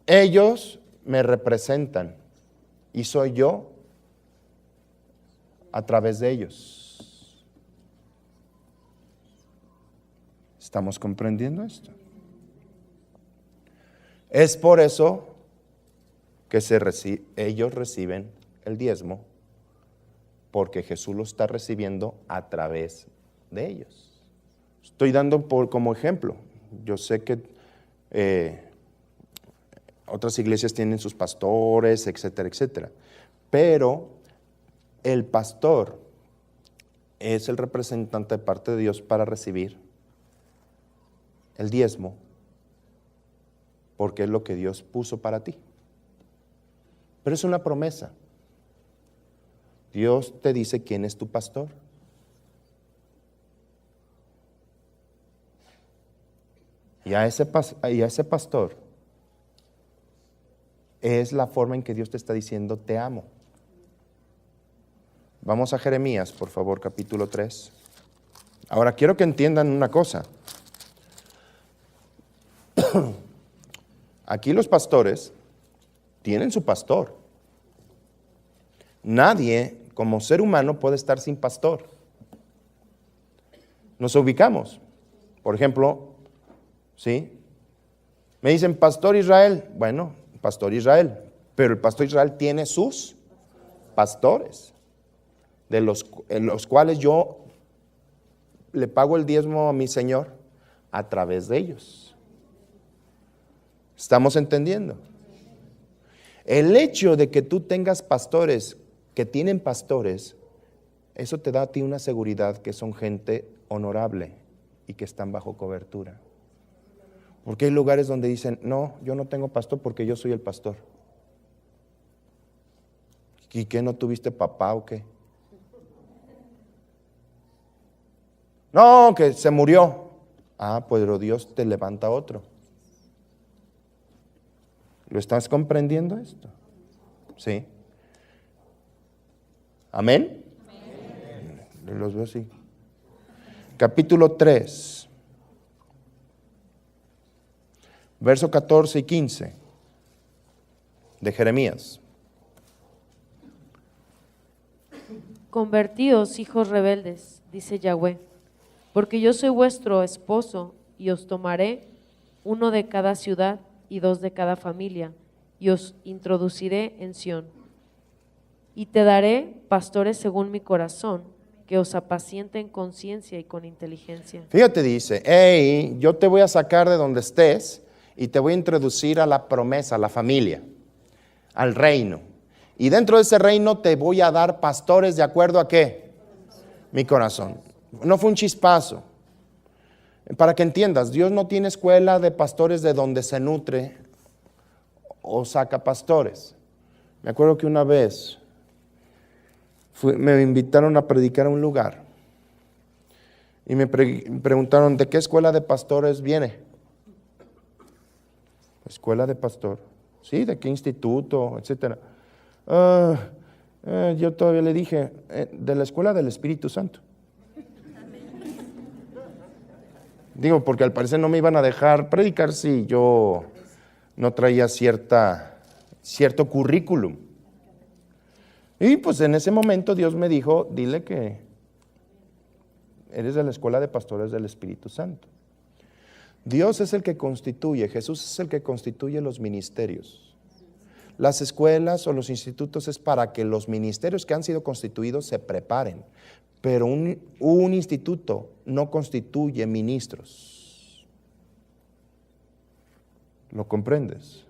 Ellos me representan y soy yo a través de ellos. ¿Estamos comprendiendo esto? Es por eso que ellos reciben el diezmo, porque Jesús lo está recibiendo a través de ellos. Estoy dando como ejemplo. Yo sé que otras iglesias tienen sus pastores, etcétera, etcétera. Pero el pastor es el representante de parte de Dios para recibir el diezmo, porque es lo que Dios puso para ti. Pero es una promesa. Dios te dice quién es tu pastor. Y a ese pastor es la forma en que Dios te está diciendo, te amo. Vamos a Jeremías, por favor, capítulo 3. Ahora quiero que entiendan una cosa. Aquí los pastores tienen su pastor. Nadie como ser humano puede estar sin pastor. Nos ubicamos. Por ejemplo, ¿sí? Me dicen, Pastor Israel. Bueno, Pastor Israel. Pero el Pastor Israel tiene sus pastores, en los cuales yo le pago el diezmo a mi Señor a través de ellos. ¿Estamos entendiendo? El hecho de que tú tengas pastores que tienen pastores, eso te da a ti una seguridad que son gente honorable y que están bajo cobertura. Porque hay lugares donde dicen, no, yo no tengo pastor porque yo soy el pastor. ¿Y qué, no tuviste papá o qué? No, que se murió. Ah, pues Dios te levanta otro. ¿Lo estás comprendiendo esto? Sí. ¿Amén? Amén. Los veo así. Capítulo 3, verso 14 y 15 de Jeremías. Convertíos, hijos rebeldes, dice Yahweh, porque yo soy vuestro esposo, y os tomaré uno de cada ciudad y dos de cada familia, y os introduciré en Sión. Y te daré pastores según mi corazón, que os apacienten con ciencia y con inteligencia. Fíjate, dice, hey, yo te voy a sacar de donde estés y te voy a introducir a la promesa, a la familia, al reino. Y dentro de ese reino te voy a dar pastores de acuerdo a ¿qué? Mi corazón. No fue un chispazo. Para que entiendas, Dios no tiene escuela de pastores de donde se nutre o saca pastores. Me acuerdo que una vez me invitaron a predicar a un lugar y me preguntaron, ¿de qué escuela de pastores viene? Escuela de pastor. Sí, ¿de qué instituto? Etcétera. Yo todavía le dije, de la escuela del Espíritu Santo. Digo, porque al parecer no me iban a dejar predicar si yo no traía cierto currículum. Y pues en ese momento Dios me dijo, dile que eres de la escuela de pastores del Espíritu Santo. Dios es el que constituye, Jesús es el que constituye los ministerios. Las escuelas o los institutos es para que los ministerios que han sido constituidos se preparen. Pero un instituto no constituye ministros. ¿Lo comprendes?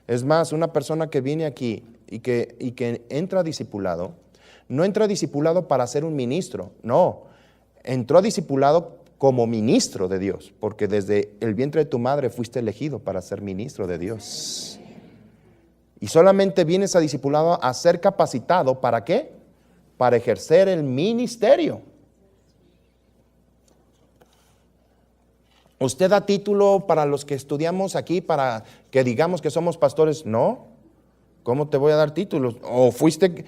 Es más, una persona que viene aquí y que entra a discipulado, no entra a discipulado para ser un ministro, no. Entró a discipulado como ministro de Dios, porque desde el vientre de tu madre fuiste elegido para ser ministro de Dios. Y solamente vienes a discipulado a ser capacitado, ¿para qué? Para ejercer el ministerio. ¿Usted da título para los que estudiamos aquí para que digamos que somos pastores? No. ¿Cómo te voy a dar títulos? O fuiste...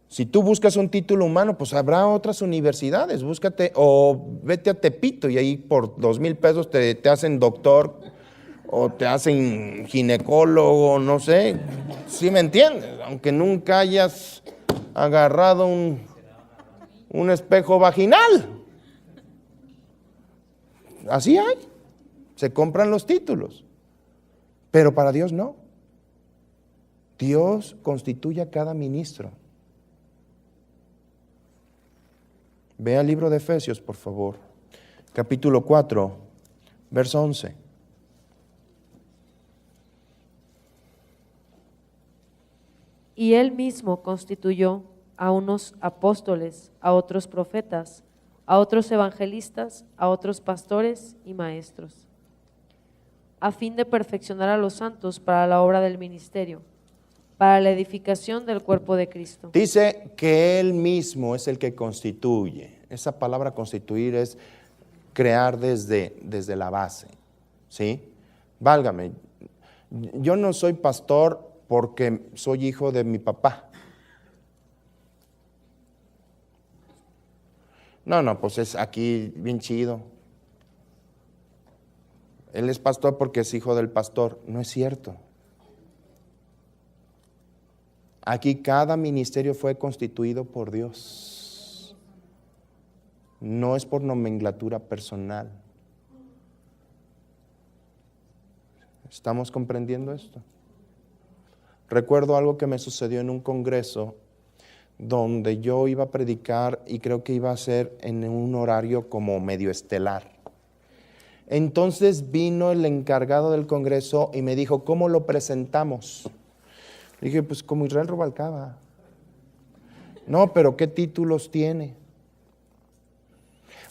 Si tú buscas un título humano, pues habrá otras universidades, búscate, o vete a Tepito y ahí por 2,000 pesos te hacen doctor o te hacen ginecólogo, no sé, ¿sí me entiendes? Aunque nunca hayas agarrado un espejo vaginal. Así hay, se compran los títulos, pero para Dios no. Dios constituye a cada ministro. Ve al libro de Efesios, por favor, capítulo 4, verso 11. Y él mismo constituyó a unos apóstoles, a otros profetas, a otros evangelistas, a otros pastores y maestros, a fin de perfeccionar a los santos para la obra del ministerio, para la edificación del cuerpo de Cristo. Dice que Él mismo es el que constituye. Esa palabra constituir es crear desde la base, ¿sí? Válgame, yo no soy pastor porque soy hijo de mi papá. No, pues es aquí bien chido. Él es pastor porque es hijo del pastor. No es cierto. Aquí cada ministerio fue constituido por Dios. No es por nomenclatura personal. ¿Estamos comprendiendo esto? Recuerdo algo que me sucedió en un congreso donde yo iba a predicar y creo que iba a ser en un horario como medio estelar. Entonces vino el encargado del congreso y me dijo, ¿cómo lo presentamos? Dije, pues como Israel Rubalcaba. No, pero ¿qué títulos tiene?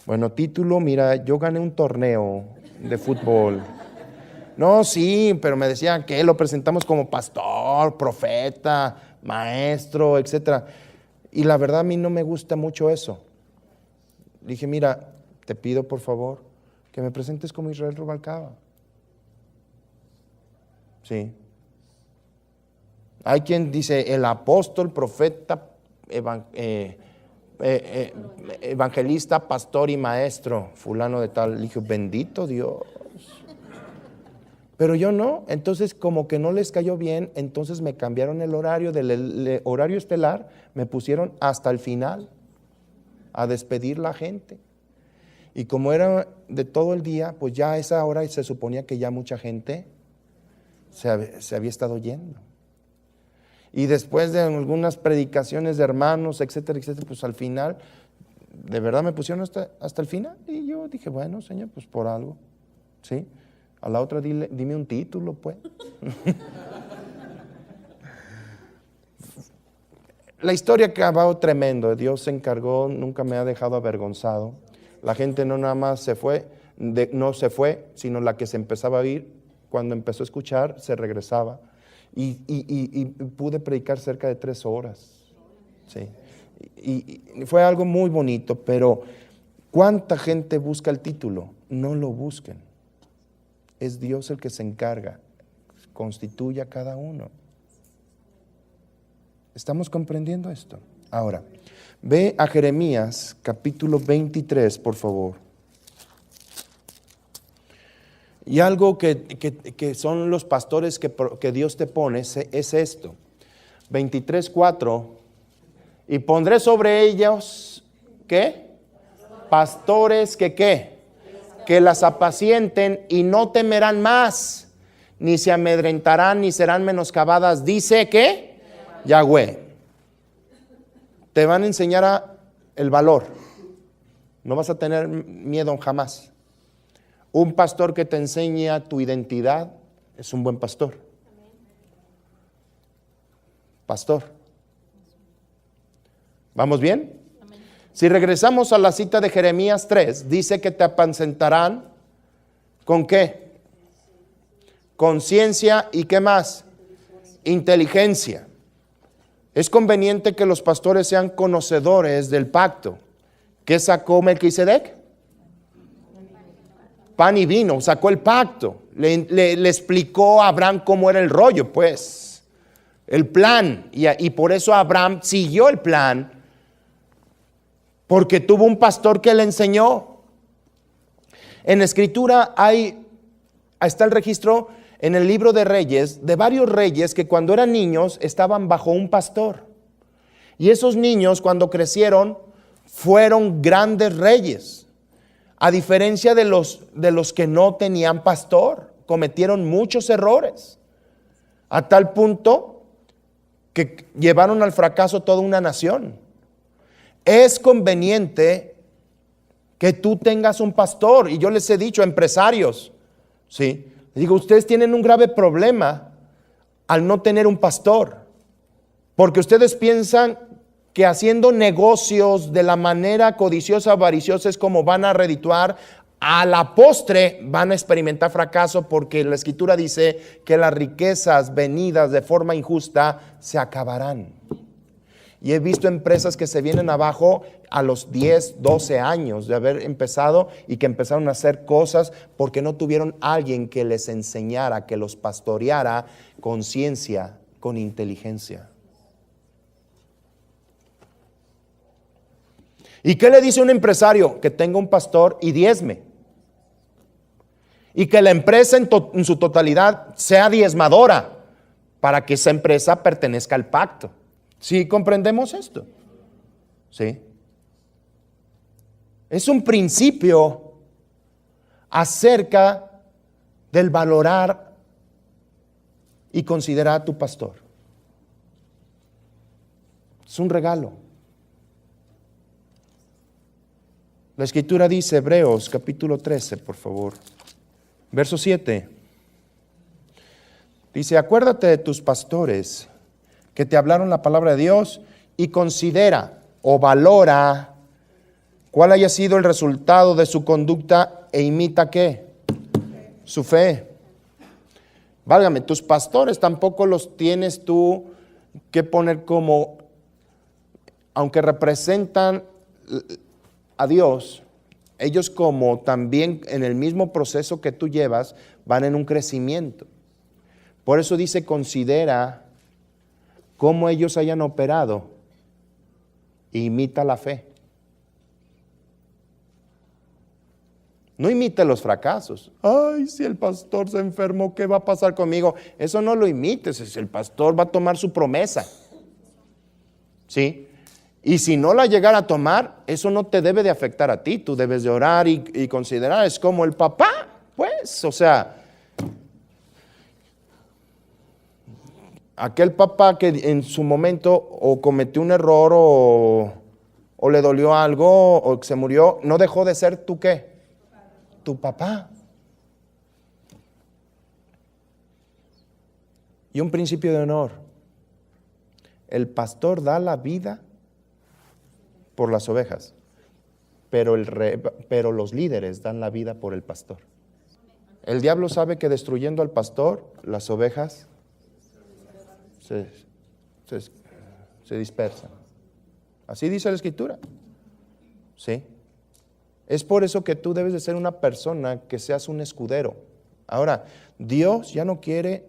Bueno, título, mira, yo gané un torneo de fútbol. No, sí, pero me decían que lo presentamos como pastor, profeta, maestro, etcétera. Y la verdad a mí no me gusta mucho eso. Dije, mira, te pido por favor que me presentes como Israel Rubalcaba. Sí. Hay quien dice el apóstol, profeta, evangelista, pastor y maestro, fulano de tal. Le dije, bendito Dios. Pero yo no, entonces como que no les cayó bien, entonces me cambiaron el horario, del horario estelar, me pusieron hasta el final a despedir la gente. Y como era de todo el día, pues ya a esa hora se suponía que ya mucha gente se había estado yendo. Y después de algunas predicaciones de hermanos, etcétera, etcétera, pues al final, de verdad me pusieron hasta el final. Y yo dije, bueno, Señor, pues por algo, ¿sí? A la otra dime un título, pues. La historia acabó tremendo. Dios se encargó, nunca me ha dejado avergonzado. La gente no nada más no se fue, sino la que se empezaba a ir cuando empezó a escuchar, se regresaba. Y pude predicar cerca de 3 horas. Sí. Y fue algo muy bonito, pero ¿cuánta gente busca el título? No lo busquen. Es Dios el que se encarga. Constituye a cada uno. ¿Estamos comprendiendo esto? Ahora, ve a Jeremías capítulo 23, por favor. Y algo que son los pastores que Dios te pone es esto. 23:4. Y pondré sobre ellos, ¿qué? Pastores que ¿qué? Que las apacienten y no temerán más, ni se amedrentarán, ni serán menoscabadas. Dice que Yahweh. Te van a enseñar el valor. No vas a tener miedo jamás. Un pastor que te enseña tu identidad es un buen pastor. Pastor. ¿Vamos bien? Si regresamos a la cita de Jeremías 3, dice que te apacentarán ¿con qué? Con ciencia y ¿qué más? Inteligencia. Es conveniente que los pastores sean conocedores del pacto. ¿Qué sacó Melquisedec? Pan y vino, sacó el pacto. Le explicó a Abraham cómo era el rollo, pues. El plan. Y por eso Abraham siguió el plan. Porque tuvo un pastor que le enseñó. En la Escritura está el registro en el libro de Reyes de varios reyes que cuando eran niños estaban bajo un pastor. Y esos niños cuando crecieron fueron grandes reyes. A diferencia de los que no tenían pastor, cometieron muchos errores. A tal punto que llevaron al fracaso toda una nación. Es conveniente que tú tengas un pastor. Y yo les he dicho a empresarios, ¿sí? Les digo, ustedes tienen un grave problema al no tener un pastor. Porque ustedes piensan que haciendo negocios de la manera codiciosa, avariciosa es como van a redituar. A la postre van a experimentar fracaso porque la Escritura dice que las riquezas venidas de forma injusta se acabarán. Y he visto empresas que se vienen abajo a los 10, 12 años de haber empezado y que empezaron a hacer cosas porque no tuvieron alguien que les enseñara, que los pastoreara con ciencia, con inteligencia. ¿Y qué le dice un empresario? Que tenga un pastor y diezme. Y que la empresa en su totalidad sea diezmadora para que esa empresa pertenezca al pacto. ¿Sí comprendemos esto? ¿Sí? Es un principio acerca del valorar y considerar a tu pastor. Es un regalo. La Escritura dice, Hebreos capítulo 13, por favor, verso 7. Dice, acuérdate de tus pastores que te hablaron la palabra de Dios y considera o valora cuál haya sido el resultado de su conducta e imita ¿qué? Su fe. Válgame, tus pastores tampoco los tienes tú que poner como, aunque representan a Dios, ellos como también en el mismo proceso que tú llevas, van en un crecimiento. Por eso dice, considera cómo ellos hayan operado e imita la fe. No imite los fracasos. Ay, si el pastor se enfermó, ¿qué va a pasar conmigo? Eso no lo imites, el pastor va a tomar su promesa. ¿Sí? Y si no la llegara a tomar, eso no te debe de afectar a ti. Tú debes de orar y considerar, es como el papá, pues, o sea, aquel papá que en su momento o cometió un error o le dolió algo o se murió, no dejó de ser tu ¿qué? Tu papá. Y un principio de honor. El pastor da la vida por las ovejas, pero los líderes dan la vida por el pastor. El diablo sabe que destruyendo al pastor, las ovejas se dispersan. Así dice la Escritura. ¿Sí? Es por eso que tú debes de ser una persona que seas un escudero. Ahora, Dios ya no quiere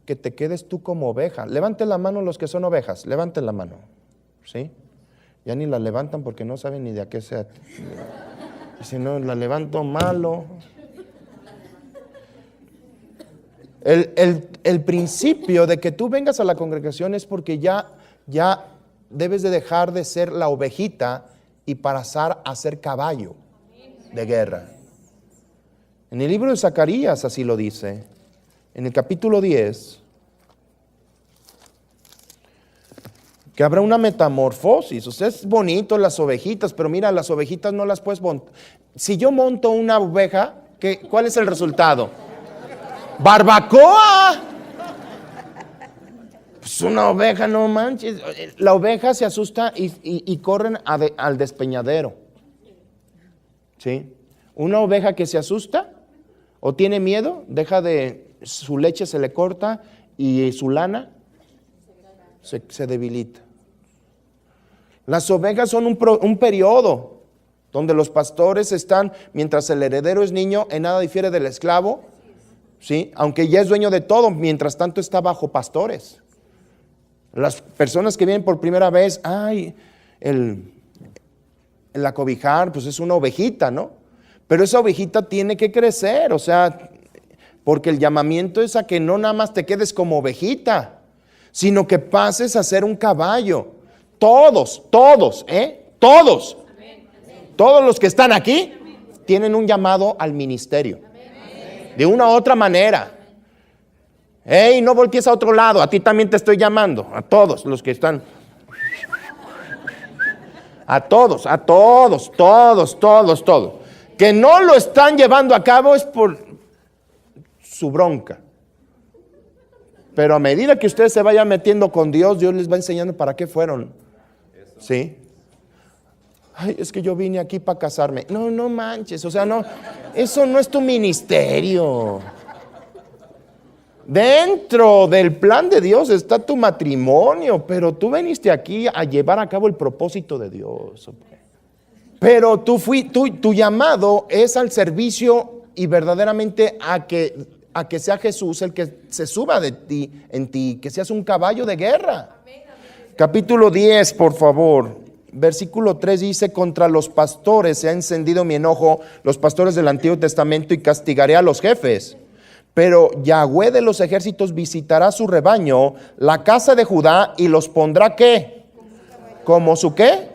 que te quedes tú como oveja. Levanten la mano los que son ovejas, levanten la mano. ¿Sí? Ya ni la levantan porque no saben ni de a qué sea. Si no, la levanto malo. El principio de que tú vengas a la congregación es porque ya debes de dejar de ser la ovejita y pasar a ser caballo de guerra. En el libro de Zacarías así lo dice, en el capítulo 10, que habrá una metamorfosis. O sea, es bonito las ovejitas, pero mira, las ovejitas no las puedes montar. Si yo monto una oveja, ¿cuál es el resultado? ¡Barbacoa! Pues una oveja, no manches. La oveja se asusta y corren al despeñadero. ¿Sí? Una oveja que se asusta o tiene miedo, su leche se le corta y su lana se debilita. Las ovejas son un periodo donde los pastores están, mientras el heredero es niño, en nada difiere del esclavo, ¿sí? Aunque ya es dueño de todo, mientras tanto está bajo pastores. Las personas que vienen por primera vez, el acobijar, pues es una ovejita, ¿no? Pero esa ovejita tiene que crecer, o sea, porque el llamamiento es a que no nada más te quedes como ovejita, sino que pases a ser un caballo. Todos, todos los que están aquí tienen un llamado al ministerio. De una u otra manera. Hey, no voltees a otro lado, a ti también te estoy llamando, a todos los que están. A todos. Que no lo están llevando a cabo es por su bronca. Pero a medida que ustedes se vayan metiendo con Dios, Dios les va enseñando para qué fueron. ¿Sí? Ay, es que yo vine aquí para casarme. No manches, o sea, no, eso no es tu ministerio. Dentro del plan de Dios está tu matrimonio, pero tú viniste aquí a llevar a cabo el propósito de Dios. Pero tu llamado es al servicio y verdaderamente a que sea Jesús el que se suba en ti, que seas un caballo de guerra. Capítulo 10, por favor. Versículo 3 dice: contra los pastores se ha encendido mi enojo, los pastores del Antiguo Testamento, y castigaré a los jefes. Pero Yahweh de los ejércitos visitará su rebaño, la casa de Judá, y los pondrá ¿qué? ¿Como su qué?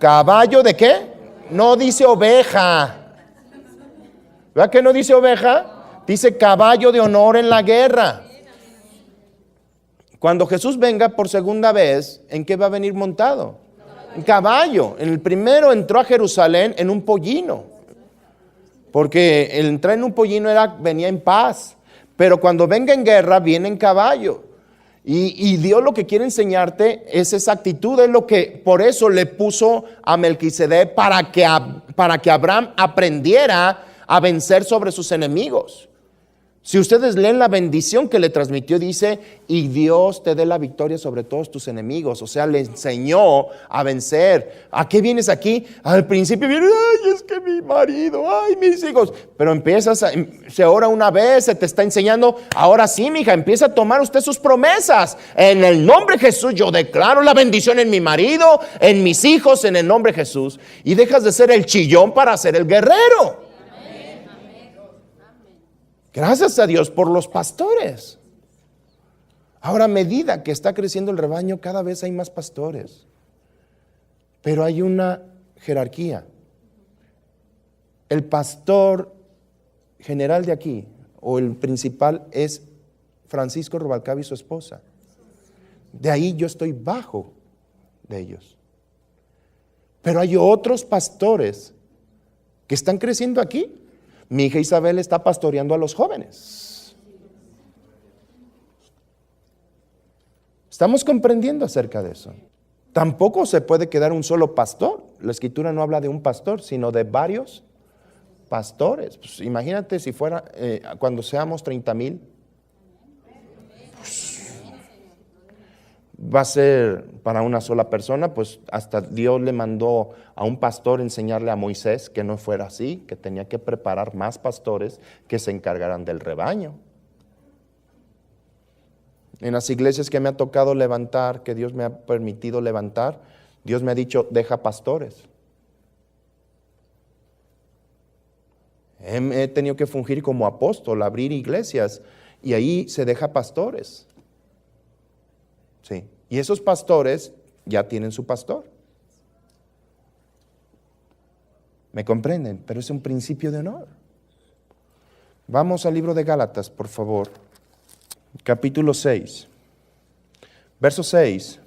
¿Caballo de qué? No dice oveja. ¿Verdad que no dice oveja? Dice caballo de honor en la guerra. Cuando Jesús venga por segunda vez, ¿en qué va a venir montado? En caballo. En el primero entró a Jerusalén en un pollino, porque el entrar en un pollino venía en paz, pero cuando venga en guerra viene en caballo. Y Dios lo que quiere enseñarte es esa actitud, es lo que por eso le puso a Melquisedec para que Abraham aprendiera a vencer sobre sus enemigos. Si ustedes leen la bendición que le transmitió, dice: y Dios te dé la victoria sobre todos tus enemigos. O sea, le enseñó a vencer. ¿A qué vienes aquí? Al principio vienes: ay, es que mi marido, ay, mis hijos. Pero se ora una vez, se te está enseñando. Ahora sí, mija, empieza a tomar usted sus promesas. En el nombre de Jesús yo declaro la bendición en mi marido, en mis hijos, en el nombre de Jesús. Y dejas de ser el chillón para ser el guerrero. Gracias a Dios por los pastores. Ahora, a medida que está creciendo el rebaño, cada vez hay más pastores. Pero hay una jerarquía. El pastor general de aquí, o el principal, es Francisco Rubalcaba y su esposa. De ahí yo estoy bajo de ellos. Pero hay otros pastores que están creciendo aquí. Mi hija Isabel está pastoreando a los jóvenes. Estamos comprendiendo acerca de eso. Tampoco se puede quedar un solo pastor. La Escritura no habla de un pastor, sino de varios pastores. Pues imagínate si fuera cuando seamos 30,000. Va a ser para una sola persona, pues hasta Dios le mandó a un pastor enseñarle a Moisés que no fuera así, que tenía que preparar más pastores que se encargaran del rebaño. En las iglesias que me ha tocado levantar, que Dios me ha permitido levantar, Dios me ha dicho, deja pastores. He tenido que fungir como apóstol, abrir iglesias, y ahí se deja pastores. Sí. Y esos pastores ya tienen su pastor. ¿Me comprenden? Pero es un principio de honor. Vamos al libro de Gálatas, por favor. Capítulo 6. Verso 6.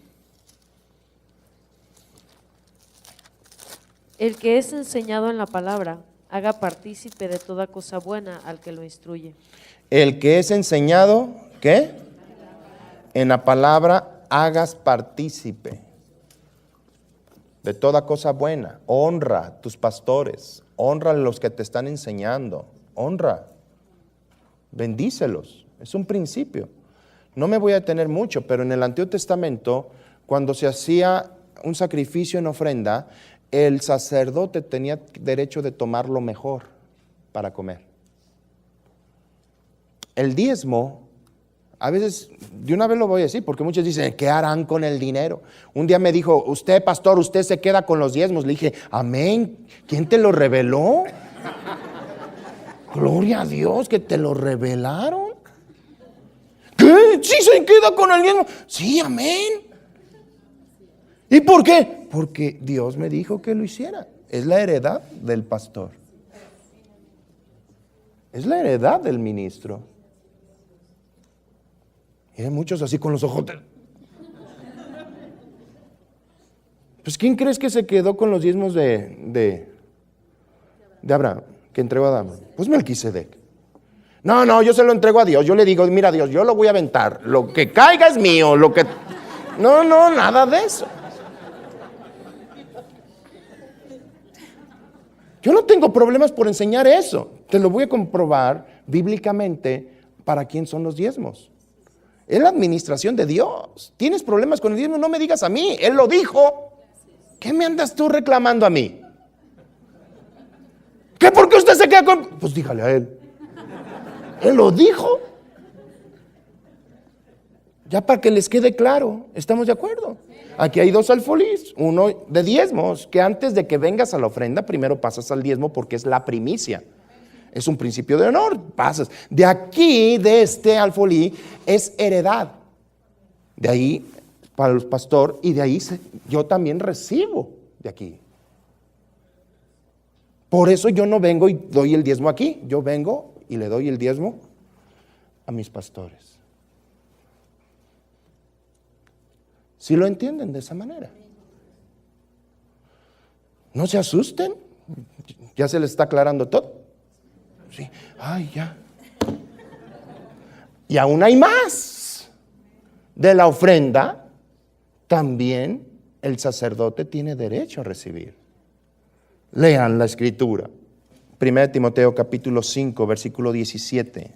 El que es enseñado en la palabra, haga partícipe de toda cosa buena al que lo instruye. El que es enseñado, ¿qué? En la palabra hagas partícipe de toda cosa buena. Honra a tus pastores, honra a los que te están enseñando, honra, bendícelos, es un principio. No me voy a detener mucho, pero en el Antiguo Testamento, cuando se hacía un sacrificio en ofrenda, el sacerdote tenía derecho de tomar lo mejor para comer. El diezmo, a veces, de una vez lo voy a decir, porque muchos dicen, ¿qué harán con el dinero? Un día me dijo, usted pastor, usted se queda con los diezmos. Le dije, amén, ¿quién te lo reveló? Gloria a Dios que te lo revelaron. ¿Qué? ¿Sí se queda con el diezmo? Sí, amén. ¿Y por qué? Porque Dios me dijo que lo hiciera. Es la heredad del pastor. Es la heredad del ministro. Y hay muchos así con los ojos. Pues ¿quién crees que se quedó con los diezmos de Abraham? Que entregó a Adán. Pues Melquisedec. No, yo se lo entrego a Dios. Yo le digo, mira Dios, yo lo voy a aventar. Lo que caiga es mío. No, nada de eso. Yo no tengo problemas por enseñar eso. Te lo voy a comprobar bíblicamente para quién son los diezmos. Es la administración de Dios. ¿Tienes problemas con el diezmo? No me digas a mí. Él lo dijo. ¿Qué me andas tú reclamando a mí? ¿Qué? ¿Por qué usted se queda con...? Pues dígale a él. Él lo dijo. Ya para que les quede claro, ¿estamos de acuerdo? Aquí hay dos alfolís, uno de diezmos, que antes de que vengas a la ofrenda, primero pasas al diezmo porque es la primicia. Es un principio de honor, pasas. De aquí, de este alfolí, es heredad. De ahí, para el pastor, y de ahí yo también recibo de aquí. Por eso yo no vengo y doy el diezmo aquí. Yo vengo y le doy el diezmo a mis pastores. ¿Sí lo entienden de esa manera? No se asusten. Ya se les está aclarando todo. Sí. Ay, ya. Y aún hay más. De la ofrenda, también el sacerdote tiene derecho a recibir. Lean la escritura. 1 Timoteo capítulo 5, versículo 17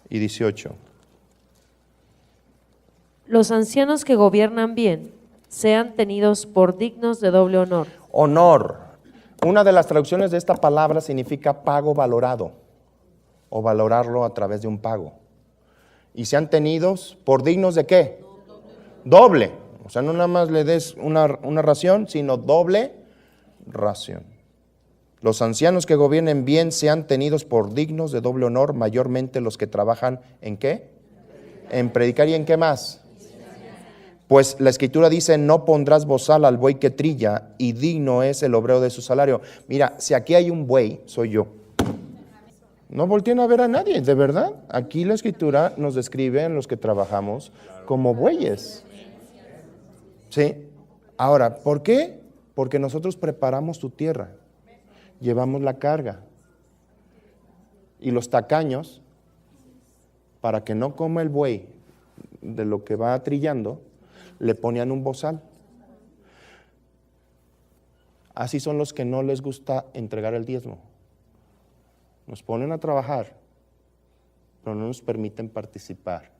y 18. Los ancianos que gobiernan bien sean tenidos por dignos de doble honor. Honor. Una de las traducciones de esta palabra significa pago valorado o valorarlo a través de un pago. Y sean tenidos por dignos de ¿qué? Doble. O sea, no nada más le des una ración, sino doble ración. Los ancianos que gobiernen bien sean tenidos por dignos de doble honor, mayormente los que trabajan ¿en qué? En predicar. ¿Y en qué más? Pues la escritura dice, no pondrás bozal al buey que trilla, y digno es el obrero de su salario. Mira, si aquí hay un buey, soy yo. No volteen a ver a nadie, de verdad. Aquí la escritura nos describe en los que trabajamos como bueyes. ¿Sí? Ahora, ¿por qué? Porque nosotros preparamos tu tierra, llevamos la carga. Y los tacaños, para que no coma el buey de lo que va trillando, le ponían un bozal. Así son los que no les gusta entregar el diezmo. Nos ponen a trabajar, pero no nos permiten participar.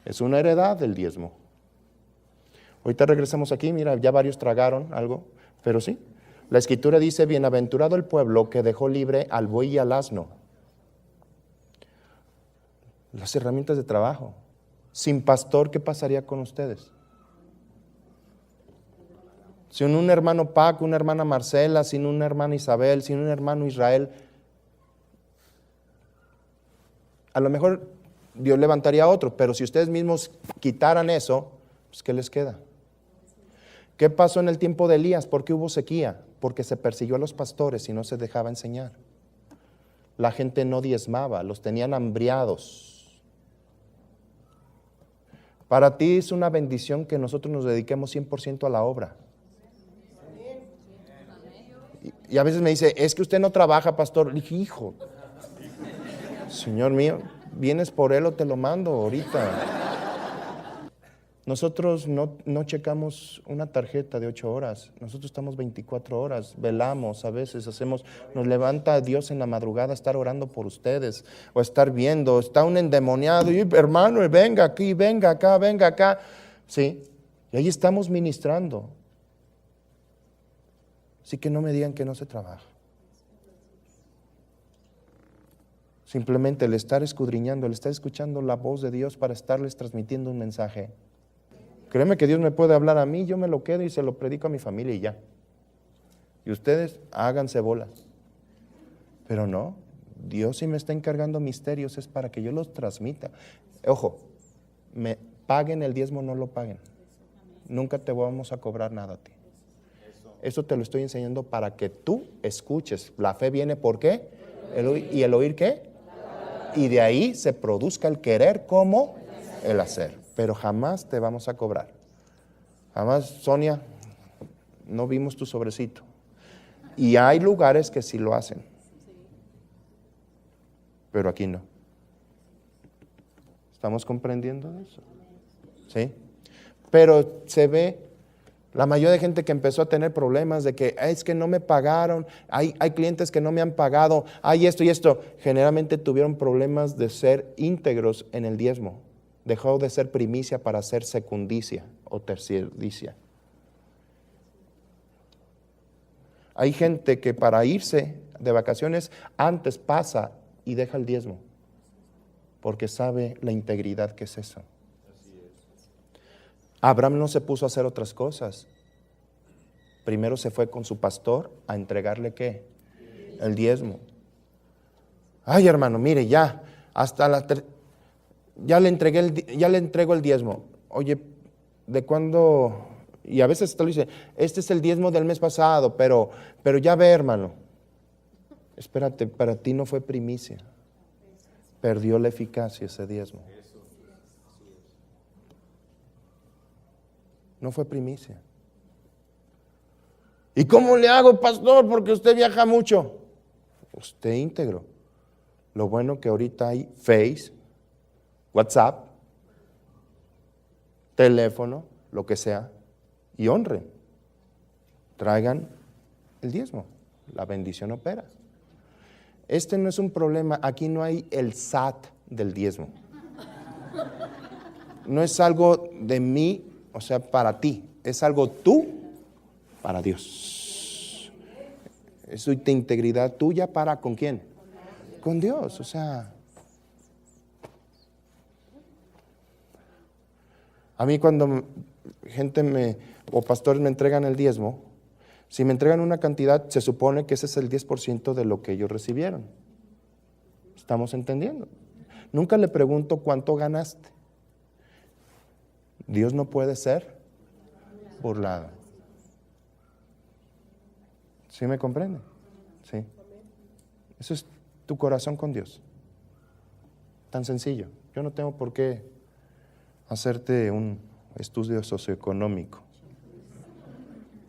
Es una heredad del diezmo. Ahorita regresamos aquí, mira, ya varios tragaron algo, pero sí. La Escritura dice, bienaventurado el pueblo que dejó libre al buey y al asno. Las herramientas de trabajo. Sin pastor, ¿qué pasaría con ustedes? Sin un hermano Paco, una hermana Marcela, sin una hermana Isabel, sin un hermano Israel, a lo mejor Dios levantaría a otro, pero si ustedes mismos quitaran eso, pues ¿qué les queda? ¿Qué pasó en el tiempo de Elías? ¿Por qué hubo sequía? Porque se persiguió a los pastores y no se dejaba enseñar. La gente no diezmaba, los tenían hambriados. Para ti es una bendición que nosotros nos dediquemos 100% a la obra. Y a veces me dice, es que usted no trabaja, pastor. Le dije, hijo, Señor mío, ¿vienes por él o te lo mando ahorita? Nosotros no checamos una tarjeta de 8 horas. Nosotros estamos 24 horas, velamos a veces, nos levanta Dios en la madrugada a estar orando por ustedes, o estar viendo, está un endemoniado, y hermano, venga aquí, venga acá, venga acá. Sí, y ahí estamos ministrando. Así que no me digan que no se trabaja. Simplemente el estar escudriñando, el estar escuchando la voz de Dios para estarles transmitiendo un mensaje. Créeme que Dios me puede hablar a mí, yo me lo quedo y se lo predico a mi familia y ya. Y ustedes háganse bolas. Pero no, Dios si me está encargando misterios es para que yo los transmita. Ojo, me paguen el diezmo o no lo paguen. Nunca te vamos a cobrar nada a ti. Eso te lo estoy enseñando para que tú escuches. La fe viene ¿por qué? ¿Y el oír qué? Y de ahí se produzca el querer como el hacer. Pero jamás te vamos a cobrar. Jamás, Sonia, no vimos tu sobrecito. Y hay lugares que sí lo hacen. Pero aquí no. ¿Estamos comprendiendo eso? ¿Sí? Pero se ve la mayoría de gente que empezó a tener problemas de que es que no me pagaron, hay clientes que no me han pagado, hay esto y esto. Generalmente tuvieron problemas de ser íntegros en el diezmo. Dejó de ser primicia para ser secundicia o terciaricia. Hay gente que para irse de vacaciones antes pasa y deja el diezmo, porque sabe la integridad que es eso. Abraham no se puso a hacer otras cosas. Primero se fue con su pastor a entregarle ¿qué? El diezmo. Ay, hermano, mire, ya ya le entrego el diezmo. Oye, ¿de cuándo? Y a veces te lo dice, este es el diezmo del mes pasado, pero ya ve, hermano. Espérate, para ti no fue primicia. Perdió la eficacia ese diezmo. No fue primicia. ¿Y cómo le hago, pastor? Porque usted viaja mucho. Usted íntegro. Lo bueno que ahorita hay Face, WhatsApp, teléfono, lo que sea, y honren. Traigan el diezmo. La bendición opera. Este no es un problema. Aquí no hay el SAT del diezmo. No es algo de mí, o sea, para ti. Es algo tú para Dios. Es tu integridad tuya para ¿con quién? Con Dios, o sea. A mí cuando gente o pastores me entregan el diezmo, si me entregan una cantidad, se supone que ese es el 10% de lo que ellos recibieron. ¿Estamos entendiendo? Nunca le pregunto cuánto ganaste. Dios no puede ser burlado. ¿Sí me comprenden? Sí. Eso es tu corazón con Dios. Tan sencillo. Yo no tengo por qué hacerte un estudio socioeconómico.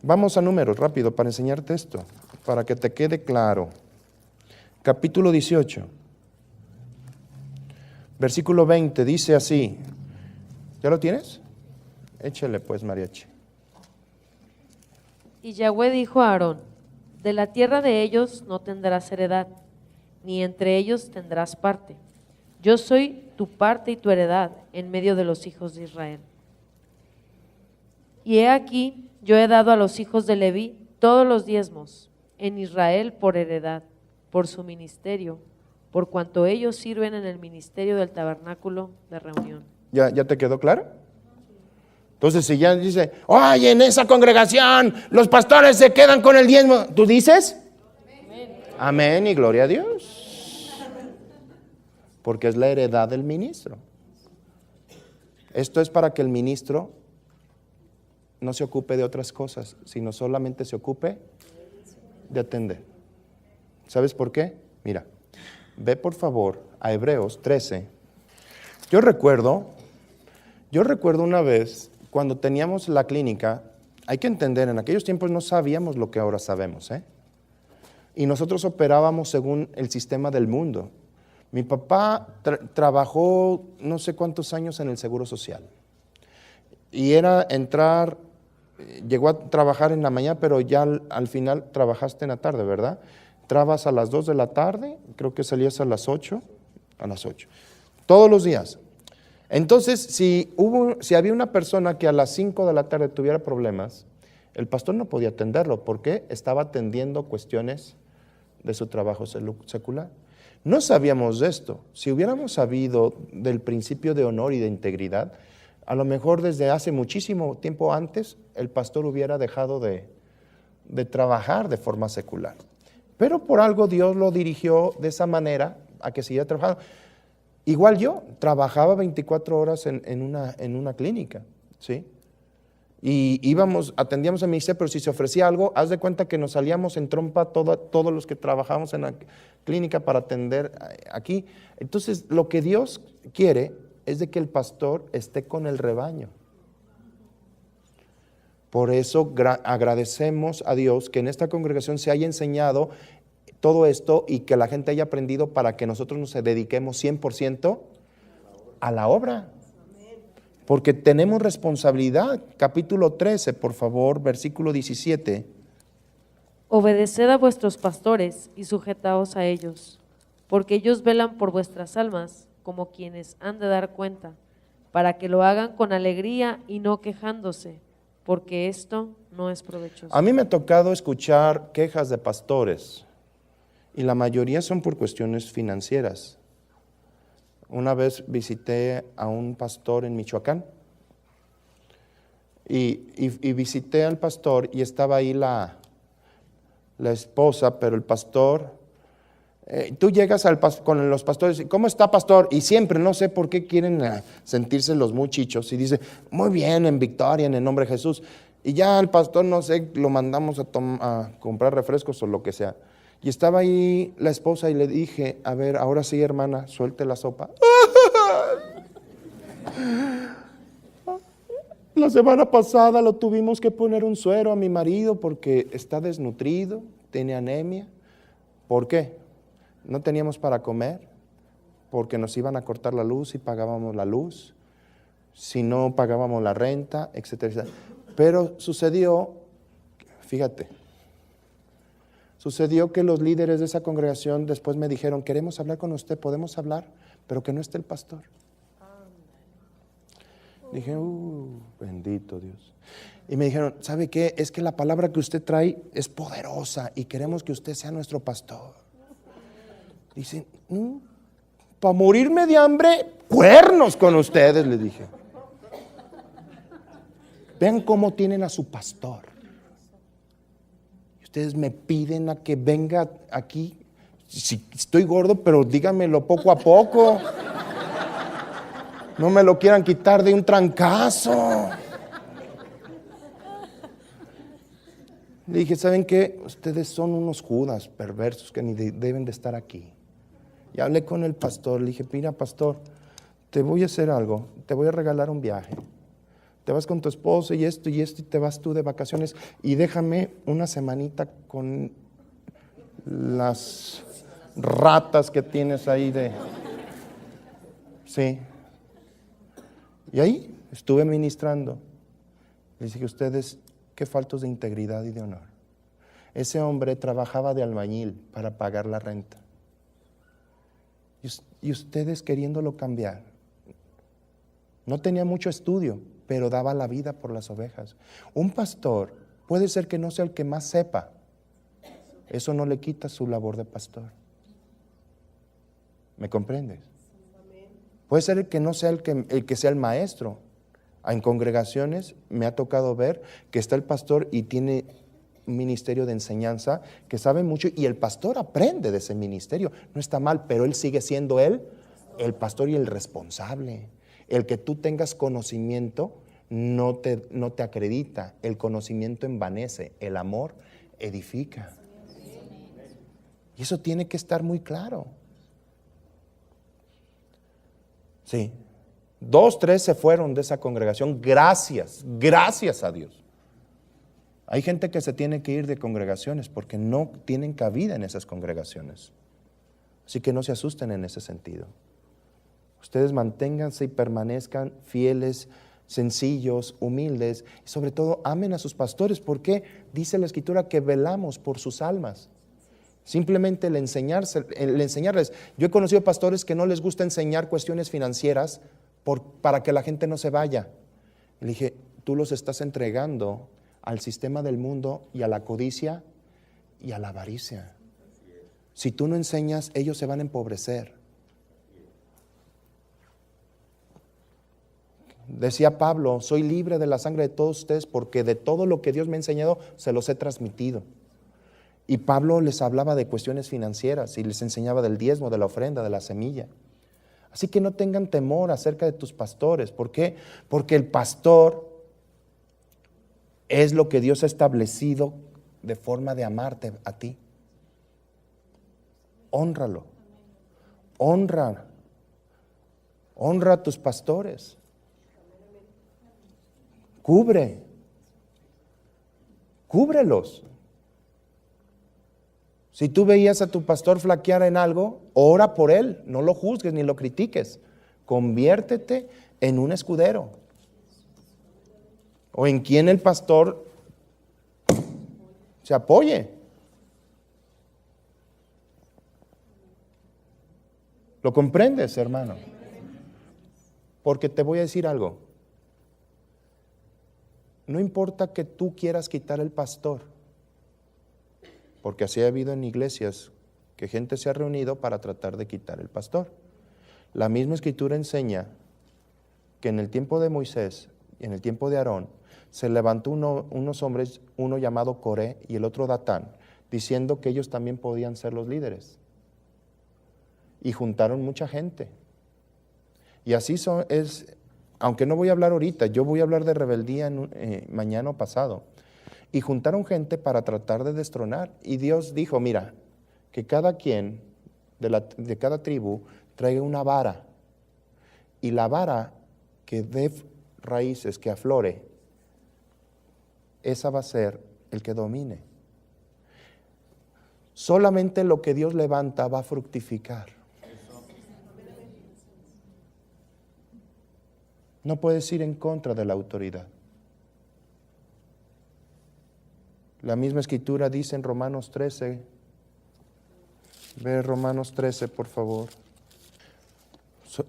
Vamos a Números rápido para enseñarte esto, para que te quede claro. Capítulo 18, versículo 20, dice así: ¿Ya lo tienes? Échale pues, mariachi. Y Yahweh dijo a Aarón: de la tierra de ellos no tendrás heredad, ni entre ellos tendrás parte. Yo soy tu parte y tu heredad en medio de los hijos de Israel. Y he aquí, yo he dado a los hijos de Leví todos los diezmos en Israel por heredad, por su ministerio, por cuanto ellos sirven en el ministerio del tabernáculo de reunión. ¿Ya te quedó claro? Entonces, si ya dice, oye, en esa congregación los pastores se quedan con el diezmo, ¿tú dices? Amén y gloria a Dios. Porque es la heredad del ministro. Esto es para que el ministro no se ocupe de otras cosas, sino solamente se ocupe de atender. ¿Sabes por qué? Mira, ve por favor a Hebreos 13. Yo recuerdo una vez cuando teníamos la clínica. Hay que entender, en aquellos tiempos no sabíamos lo que ahora sabemos, y nosotros operábamos según el sistema del mundo. Mi papá trabajó no sé cuántos años en el Seguro Social, y era entrar, llegó a trabajar en la mañana, pero ya al final trabajaste en la tarde, ¿verdad? Entrabas a las 2 de la tarde, creo que salías a las 8, todos los días. Entonces, si había una persona que a las 5 de la tarde tuviera problemas, el pastor no podía atenderlo, porque estaba atendiendo cuestiones de su trabajo secular. No sabíamos de esto. Si hubiéramos sabido del principio de honor y de integridad, a lo mejor desde hace muchísimo tiempo antes, el pastor hubiera dejado de trabajar de forma secular. Pero por algo Dios lo dirigió de esa manera a que siguiera trabajando. Igual yo trabajaba 24 horas en una clínica, ¿sí? Y atendíamos al ministerio, pero si se ofrecía algo, haz de cuenta que nos salíamos en trompa todos los que trabajábamos en la clínica para atender aquí. Entonces, lo que Dios quiere es de que el pastor esté con el rebaño. Por eso agradecemos a Dios que en esta congregación se haya enseñado todo esto y que la gente haya aprendido para que nosotros nos dediquemos 100% a la obra. Porque tenemos responsabilidad. Capítulo 13, por favor, versículo 17. Obedeced a vuestros pastores y sujetaos a ellos, porque ellos velan por vuestras almas como quienes han de dar cuenta, para que lo hagan con alegría y no quejándose, porque esto no es provechoso. A mí me ha tocado escuchar quejas de pastores y la mayoría son por cuestiones financieras. Una vez visité a un pastor en Michoacán y visité al pastor y estaba ahí la esposa, pero el pastor, tú llegas con los pastores, ¿cómo está, pastor? Y siempre, no sé por qué quieren sentirse los muy chichos, y dice, muy bien, en victoria, en el nombre de Jesús. Y ya al pastor, no sé, lo mandamos a comprar refrescos o lo que sea. Y estaba ahí la esposa y le dije, a ver, ahora sí, hermana, suelte la sopa. La semana pasada lo tuvimos que poner un suero a mi marido porque está desnutrido, tiene anemia. ¿Por qué? No teníamos para comer, porque nos iban a cortar la luz y pagábamos la luz, si no pagábamos la renta, etcétera, etcétera. Pero sucedió que los líderes de esa congregación después me dijeron, queremos hablar con usted, podemos hablar, pero que no esté el pastor. Dije, bendito Dios. Y me dijeron, ¿sabe qué? Es que la palabra que usted trae es poderosa y queremos que usted sea nuestro pastor. Dicen, para morirme de hambre, cuernos con ustedes, les dije. Vean cómo tienen a su pastor. Y ustedes me piden a que venga aquí. Si estoy gordo, pero díganmelo poco a poco. No me lo quieran quitar de un trancazo. Le dije, ¿saben qué? Ustedes son unos judas perversos que ni deben de estar aquí. Y hablé con el pastor, le dije, mira, pastor, te voy a hacer algo, te voy a regalar un viaje. Te vas con tu esposa y esto, y te vas tú de vacaciones y déjame una semanita con las ratas que tienes ahí de... Sí. Y ahí Estuve ministrando. Le dije, ustedes, qué faltos de integridad y de honor. Ese hombre trabajaba de albañil para pagar la renta. Y ustedes queriéndolo cambiar. No tenía mucho estudio, pero daba la vida por las ovejas. Un pastor puede ser que no sea el que más sepa. Eso no le quita su labor de pastor. ¿Me comprendes? Puede ser el que no sea el que sea el maestro. En congregaciones me ha tocado ver que está el pastor y tiene un ministerio de enseñanza que sabe mucho y el pastor aprende de ese ministerio. No está mal, pero él sigue siendo el pastor y el responsable. El que tú tengas conocimiento no te acredita. El conocimiento envanece, el amor edifica. Y eso tiene que estar muy claro. Sí. 2, 3 se fueron de esa congregación. Gracias a Dios. Hay gente que se tiene que ir de congregaciones porque no tienen cabida en esas congregaciones. Así que no se asusten en ese sentido. Ustedes manténganse y permanezcan fieles, sencillos, humildes, y sobre todo amen a sus pastores, porque dice la Escritura que velamos por sus almas. Simplemente el enseñarles. Yo he conocido pastores que no les gusta enseñar cuestiones financieras para que la gente no se vaya. Le dije, tú los estás entregando al sistema del mundo y a la codicia y a la avaricia. Si tú no enseñas, ellos se van a empobrecer. Decía Pablo, soy libre de la sangre de todos ustedes porque de todo lo que Dios me ha enseñado se los he transmitido. Y Pablo les hablaba de cuestiones financieras y les enseñaba del diezmo, de la ofrenda, de la semilla. Así que no tengan temor acerca de tus pastores. ¿Por qué? Porque el pastor es lo que Dios ha establecido de forma de amarte a ti. Hónralo. Honra a tus pastores. Cúbrelos. Si tú veías a tu pastor flaquear en algo, ora por él, no lo juzgues ni lo critiques. Conviértete en un escudero. O en quien el pastor se apoye. ¿Lo comprendes, hermano? Porque te voy a decir algo. No importa que tú quieras quitar el pastor, porque así ha habido en iglesias que gente se ha reunido para tratar de quitar el pastor. La misma Escritura enseña que en el tiempo de Moisés y en el tiempo de Aarón se levantó unos hombres, uno llamado Coré y el otro Datán, diciendo que ellos también podían ser los líderes. Y juntaron mucha gente. Y así es, aunque no voy a hablar ahorita, yo voy a hablar de rebeldía mañana o pasado. Y juntaron gente para tratar de destronar. Y Dios dijo, mira, que cada quien de cada tribu traiga una vara. Y la vara que dé raíces, que aflore, esa va a ser el que domine. Solamente lo que Dios levanta va a fructificar. No puedes ir en contra de la autoridad. La misma Escritura dice en Romanos 13, ve Romanos 13 por favor.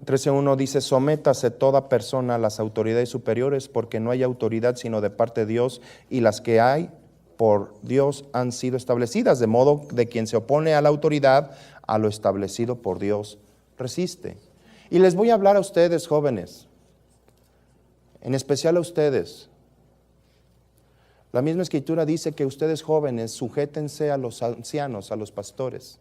13:1 dice, sométase toda persona a las autoridades superiores, porque no hay autoridad sino de parte de Dios, y las que hay por Dios han sido establecidas, de modo de quien se opone a la autoridad, a lo establecido por Dios resiste. Y les voy a hablar a ustedes, jóvenes, en especial a ustedes. La misma Escritura dice que ustedes jóvenes sujétense a los ancianos, a los pastores.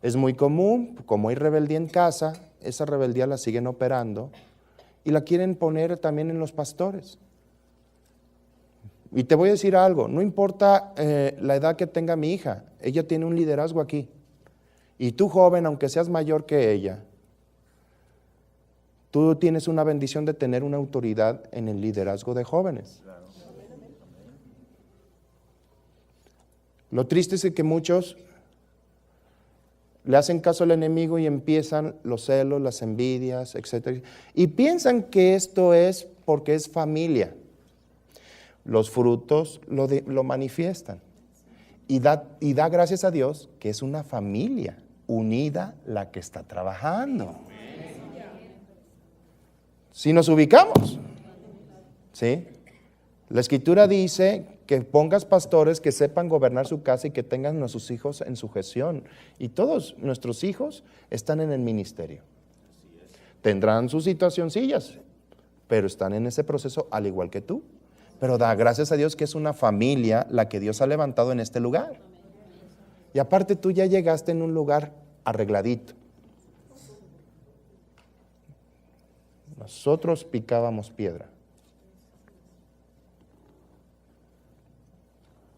Es muy común, como hay rebeldía en casa, esa rebeldía la siguen operando y la quieren poner también en los pastores. Y te voy a decir algo, no importa la edad que tenga mi hija, ella tiene un liderazgo aquí. Y tú, joven, aunque seas mayor que ella, tú tienes una bendición de tener una autoridad en el liderazgo de jóvenes. Lo triste es que muchos le hacen caso al enemigo y empiezan los celos, las envidias, etc. Y piensan que esto es porque es familia. Los frutos lo manifiestan. Y da gracias a Dios que es una familia unida la que está trabajando. Si nos ubicamos, ¿sí? La Escritura dice que pongas pastores que sepan gobernar su casa y que tengan a sus hijos en sujeción. Y todos nuestros hijos están en el ministerio. Tendrán sus situacioncillas, pero están en ese proceso al igual que tú. Pero da gracias a Dios que es una familia la que Dios ha levantado en este lugar. Y aparte tú ya llegaste en un lugar arregladito. Nosotros picábamos piedra.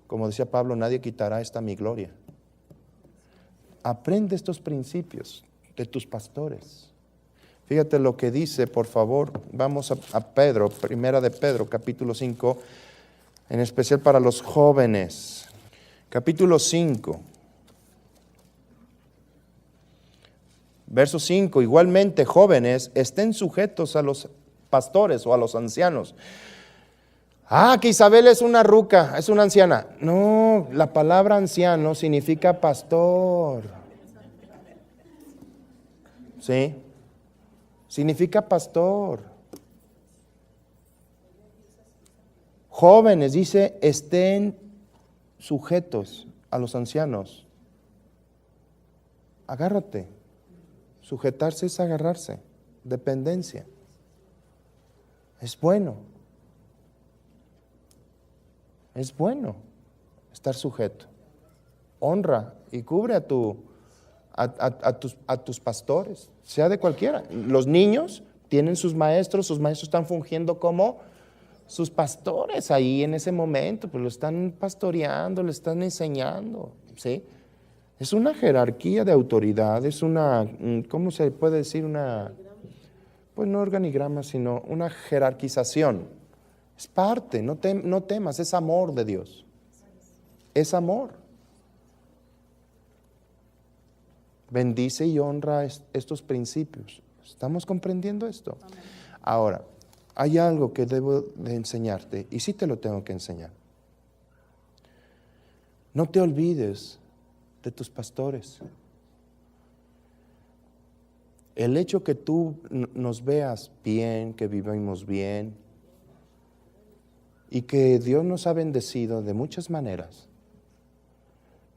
Como decía Pablo, nadie quitará esta mi gloria. Aprende estos principios de tus pastores. Fíjate lo que dice, por favor. Vamos a Pedro, primera de Pedro, capítulo 5, en especial para los jóvenes. Capítulo 5. Verso 5, igualmente jóvenes, estén sujetos a los pastores o a los ancianos. Que Isabel es una ruca, es una anciana. No, la palabra anciano significa pastor. ¿Sí? Significa pastor. Jóvenes, dice, estén sujetos a los ancianos. Agárrate. Sujetarse es agarrarse. Dependencia. Es bueno. Es bueno estar sujeto. Honra y cubre a tus pastores, sea de cualquiera. Los niños tienen sus maestros están fungiendo como sus pastores ahí en ese momento, pues lo están pastoreando, le están enseñando, ¿sí? Es una jerarquía de autoridad, es una, ¿cómo se puede decir? Pues no organigrama, sino una jerarquización. Es parte, no temas, es amor de Dios. Es amor. Bendice y honra estos principios. ¿Estamos comprendiendo esto? Ahora, hay algo que debo de enseñarte, y sí te lo tengo que enseñar. No te olvides de tus pastores. El hecho que tú nos veas bien, que vivimos bien, y que Dios nos ha bendecido de muchas maneras,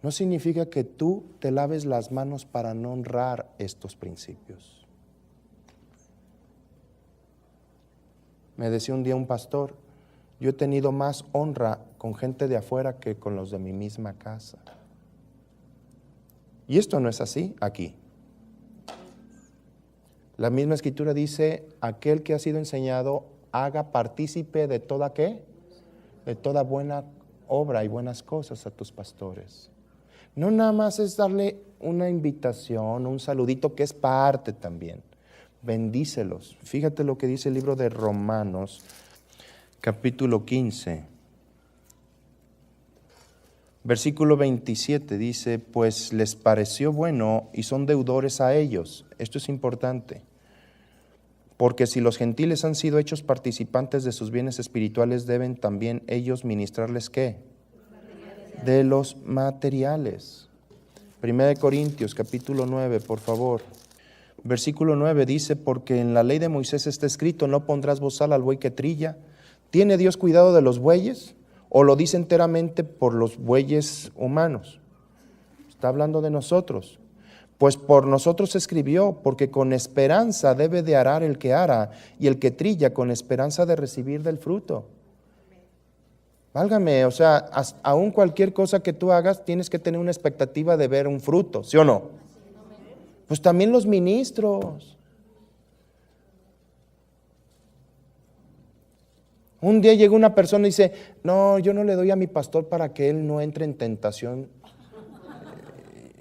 no significa que tú te laves las manos para no honrar estos principios. Me decía un día un pastor, yo he tenido más honra con gente de afuera que con los de mi misma casa. Y esto no es así aquí. La misma Escritura dice, aquel que ha sido enseñado haga partícipe de toda ¿qué? De toda buena obra y buenas cosas a tus pastores. No nada más es darle una invitación, un saludito, que es parte también. Bendícelos. Fíjate lo que dice el libro de Romanos, capítulo 15. Versículo 27 dice, pues les pareció bueno y son deudores a ellos. Esto es importante. Porque si los gentiles han sido hechos participantes de sus bienes espirituales, deben también ellos ministrarles ¿qué? De los materiales. Primera de Corintios, capítulo 9, por favor. Versículo 9 dice, porque en la ley de Moisés está escrito, no pondrás bozal al buey que trilla. ¿Tiene Dios cuidado de los bueyes? ¿O lo dice enteramente por los bueyes humanos? Está hablando de nosotros. Pues por nosotros escribió, porque con esperanza debe de arar el que ara, y el que trilla con esperanza de recibir del fruto. Válgame, o sea, aún cualquier cosa que tú hagas, tienes que tener una expectativa de ver un fruto, ¿sí o no? Pues también los ministros. Un día llegó una persona y dice, no, yo no le doy a mi pastor para que él no entre en tentación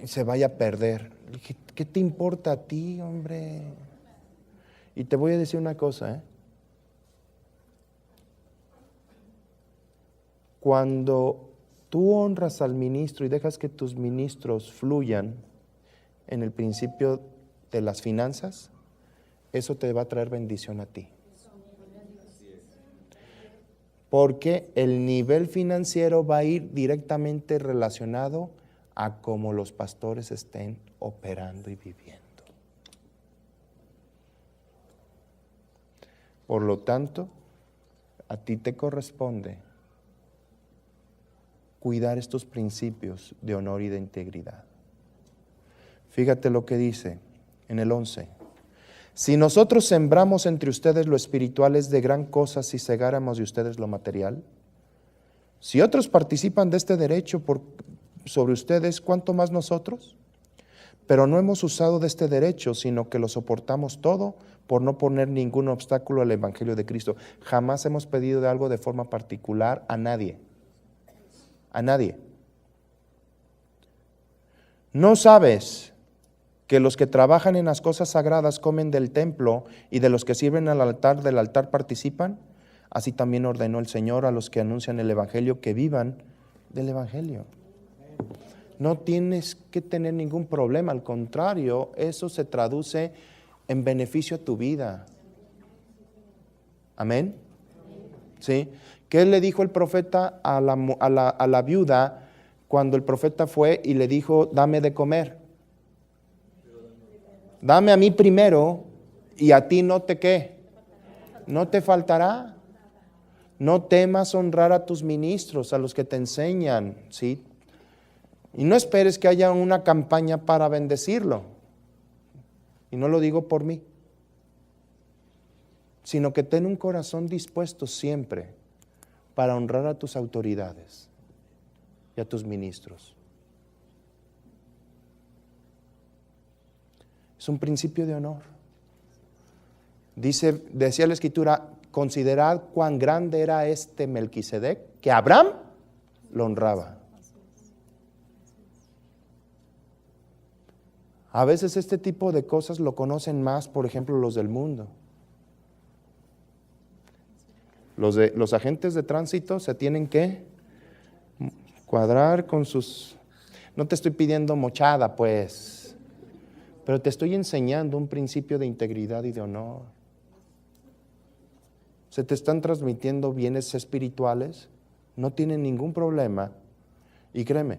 y se vaya a perder. Le dije, ¿qué te importa a ti, hombre? Y te voy a decir una cosa, Cuando tú honras al ministro y dejas que tus ministros fluyan, en el principio de las finanzas, eso te va a traer bendición a ti. Porque el nivel financiero va a ir directamente relacionado a cómo los pastores estén operando y viviendo. Por lo tanto, a ti te corresponde cuidar estos principios de honor y de integridad. Fíjate lo que dice en el 11. Si nosotros sembramos entre ustedes lo espiritual, es de gran cosa si cegáramos de ustedes lo material. Si otros participan de este derecho sobre ustedes, ¿cuánto más nosotros? Pero no hemos usado de este derecho, sino que lo soportamos todo por no poner ningún obstáculo al Evangelio de Cristo. Jamás hemos pedido de algo de forma particular a nadie. A nadie. ¿No sabes que los que trabajan en las cosas sagradas comen del templo y de los que sirven al altar del altar participan? Así también ordenó el Señor a los que anuncian el Evangelio que vivan del Evangelio. No tienes que tener ningún problema, al contrario, eso se traduce en beneficio a tu vida. Amén. ¿Sí? ¿Qué le dijo el profeta a la viuda cuando el profeta fue y le dijo, dame de comer? Dame a mí primero y a ti no te ¿qué? No te faltará. No temas honrar a tus ministros, a los que te enseñan, ¿sí? Y no esperes que haya una campaña para bendecirlo. Y no lo digo por mí, sino que ten un corazón dispuesto siempre para honrar a tus autoridades y a tus ministros. Es un principio de honor. Decía la Escritura, considerad cuán grande era este Melquisedec, que Abraham lo honraba. A veces este tipo de cosas lo conocen más, por ejemplo, los del mundo. Los agentes de tránsito se tienen que cuadrar con sus... No te estoy pidiendo mochada, pues, pero te estoy enseñando un principio de integridad y de honor. Se te están transmitiendo bienes espirituales, no tienen ningún problema. Y créeme,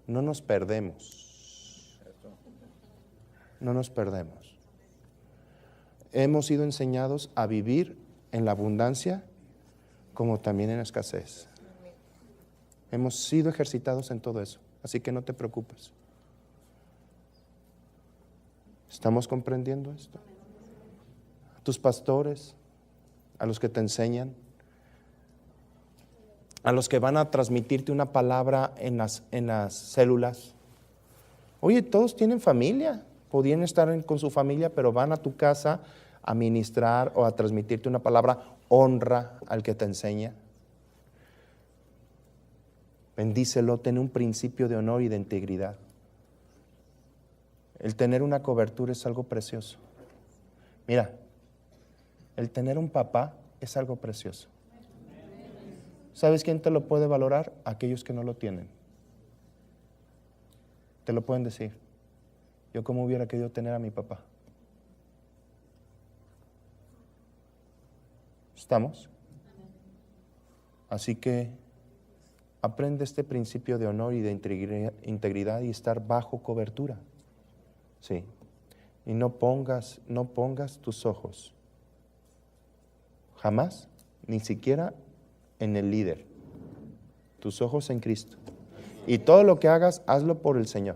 no nos perdemos. No nos perdemos. Hemos sido enseñados a vivir en la abundancia como también en la escasez. Hemos sido ejercitados en todo eso, así que no te preocupes. ¿Estamos comprendiendo esto? A tus pastores, a los que te enseñan, a los que van a transmitirte una palabra en las células. Oye, todos tienen familia. Podían estar con su familia, pero van a tu casa a ministrar o a transmitirte una palabra. Honra al que te enseña. Bendícelo, ten un principio de honor y de integridad. El tener una cobertura es algo precioso. Mira, el tener un papá es algo precioso. ¿Sabes quién te lo puede valorar? Aquellos que no lo tienen. Te lo pueden decir. Yo como hubiera querido tener a mi papá. ¿Estamos? Así que aprende este principio de honor y de integridad y estar bajo cobertura. Sí. Y no pongas tus ojos jamás, ni siquiera en el líder. Tus ojos en Cristo. Y todo lo que hagas, hazlo por el Señor.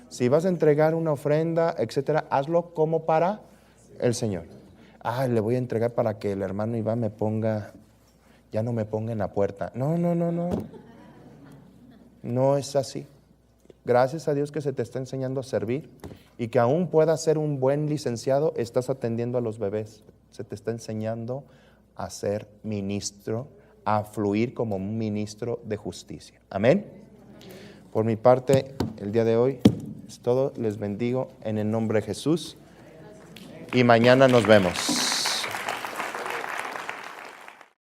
Si vas a entregar una ofrenda, etcétera, hazlo como para el Señor. Le voy a entregar para que el hermano Iván ya no me ponga en la puerta. No. No es así. Gracias a Dios que se te está enseñando a servir y que aún puedas ser un buen licenciado, estás atendiendo a los bebés. Se te está enseñando a ser ministro, a fluir como un ministro de justicia. Amén. Por mi parte, el día de hoy es todo. Les bendigo en el nombre de Jesús y mañana nos vemos.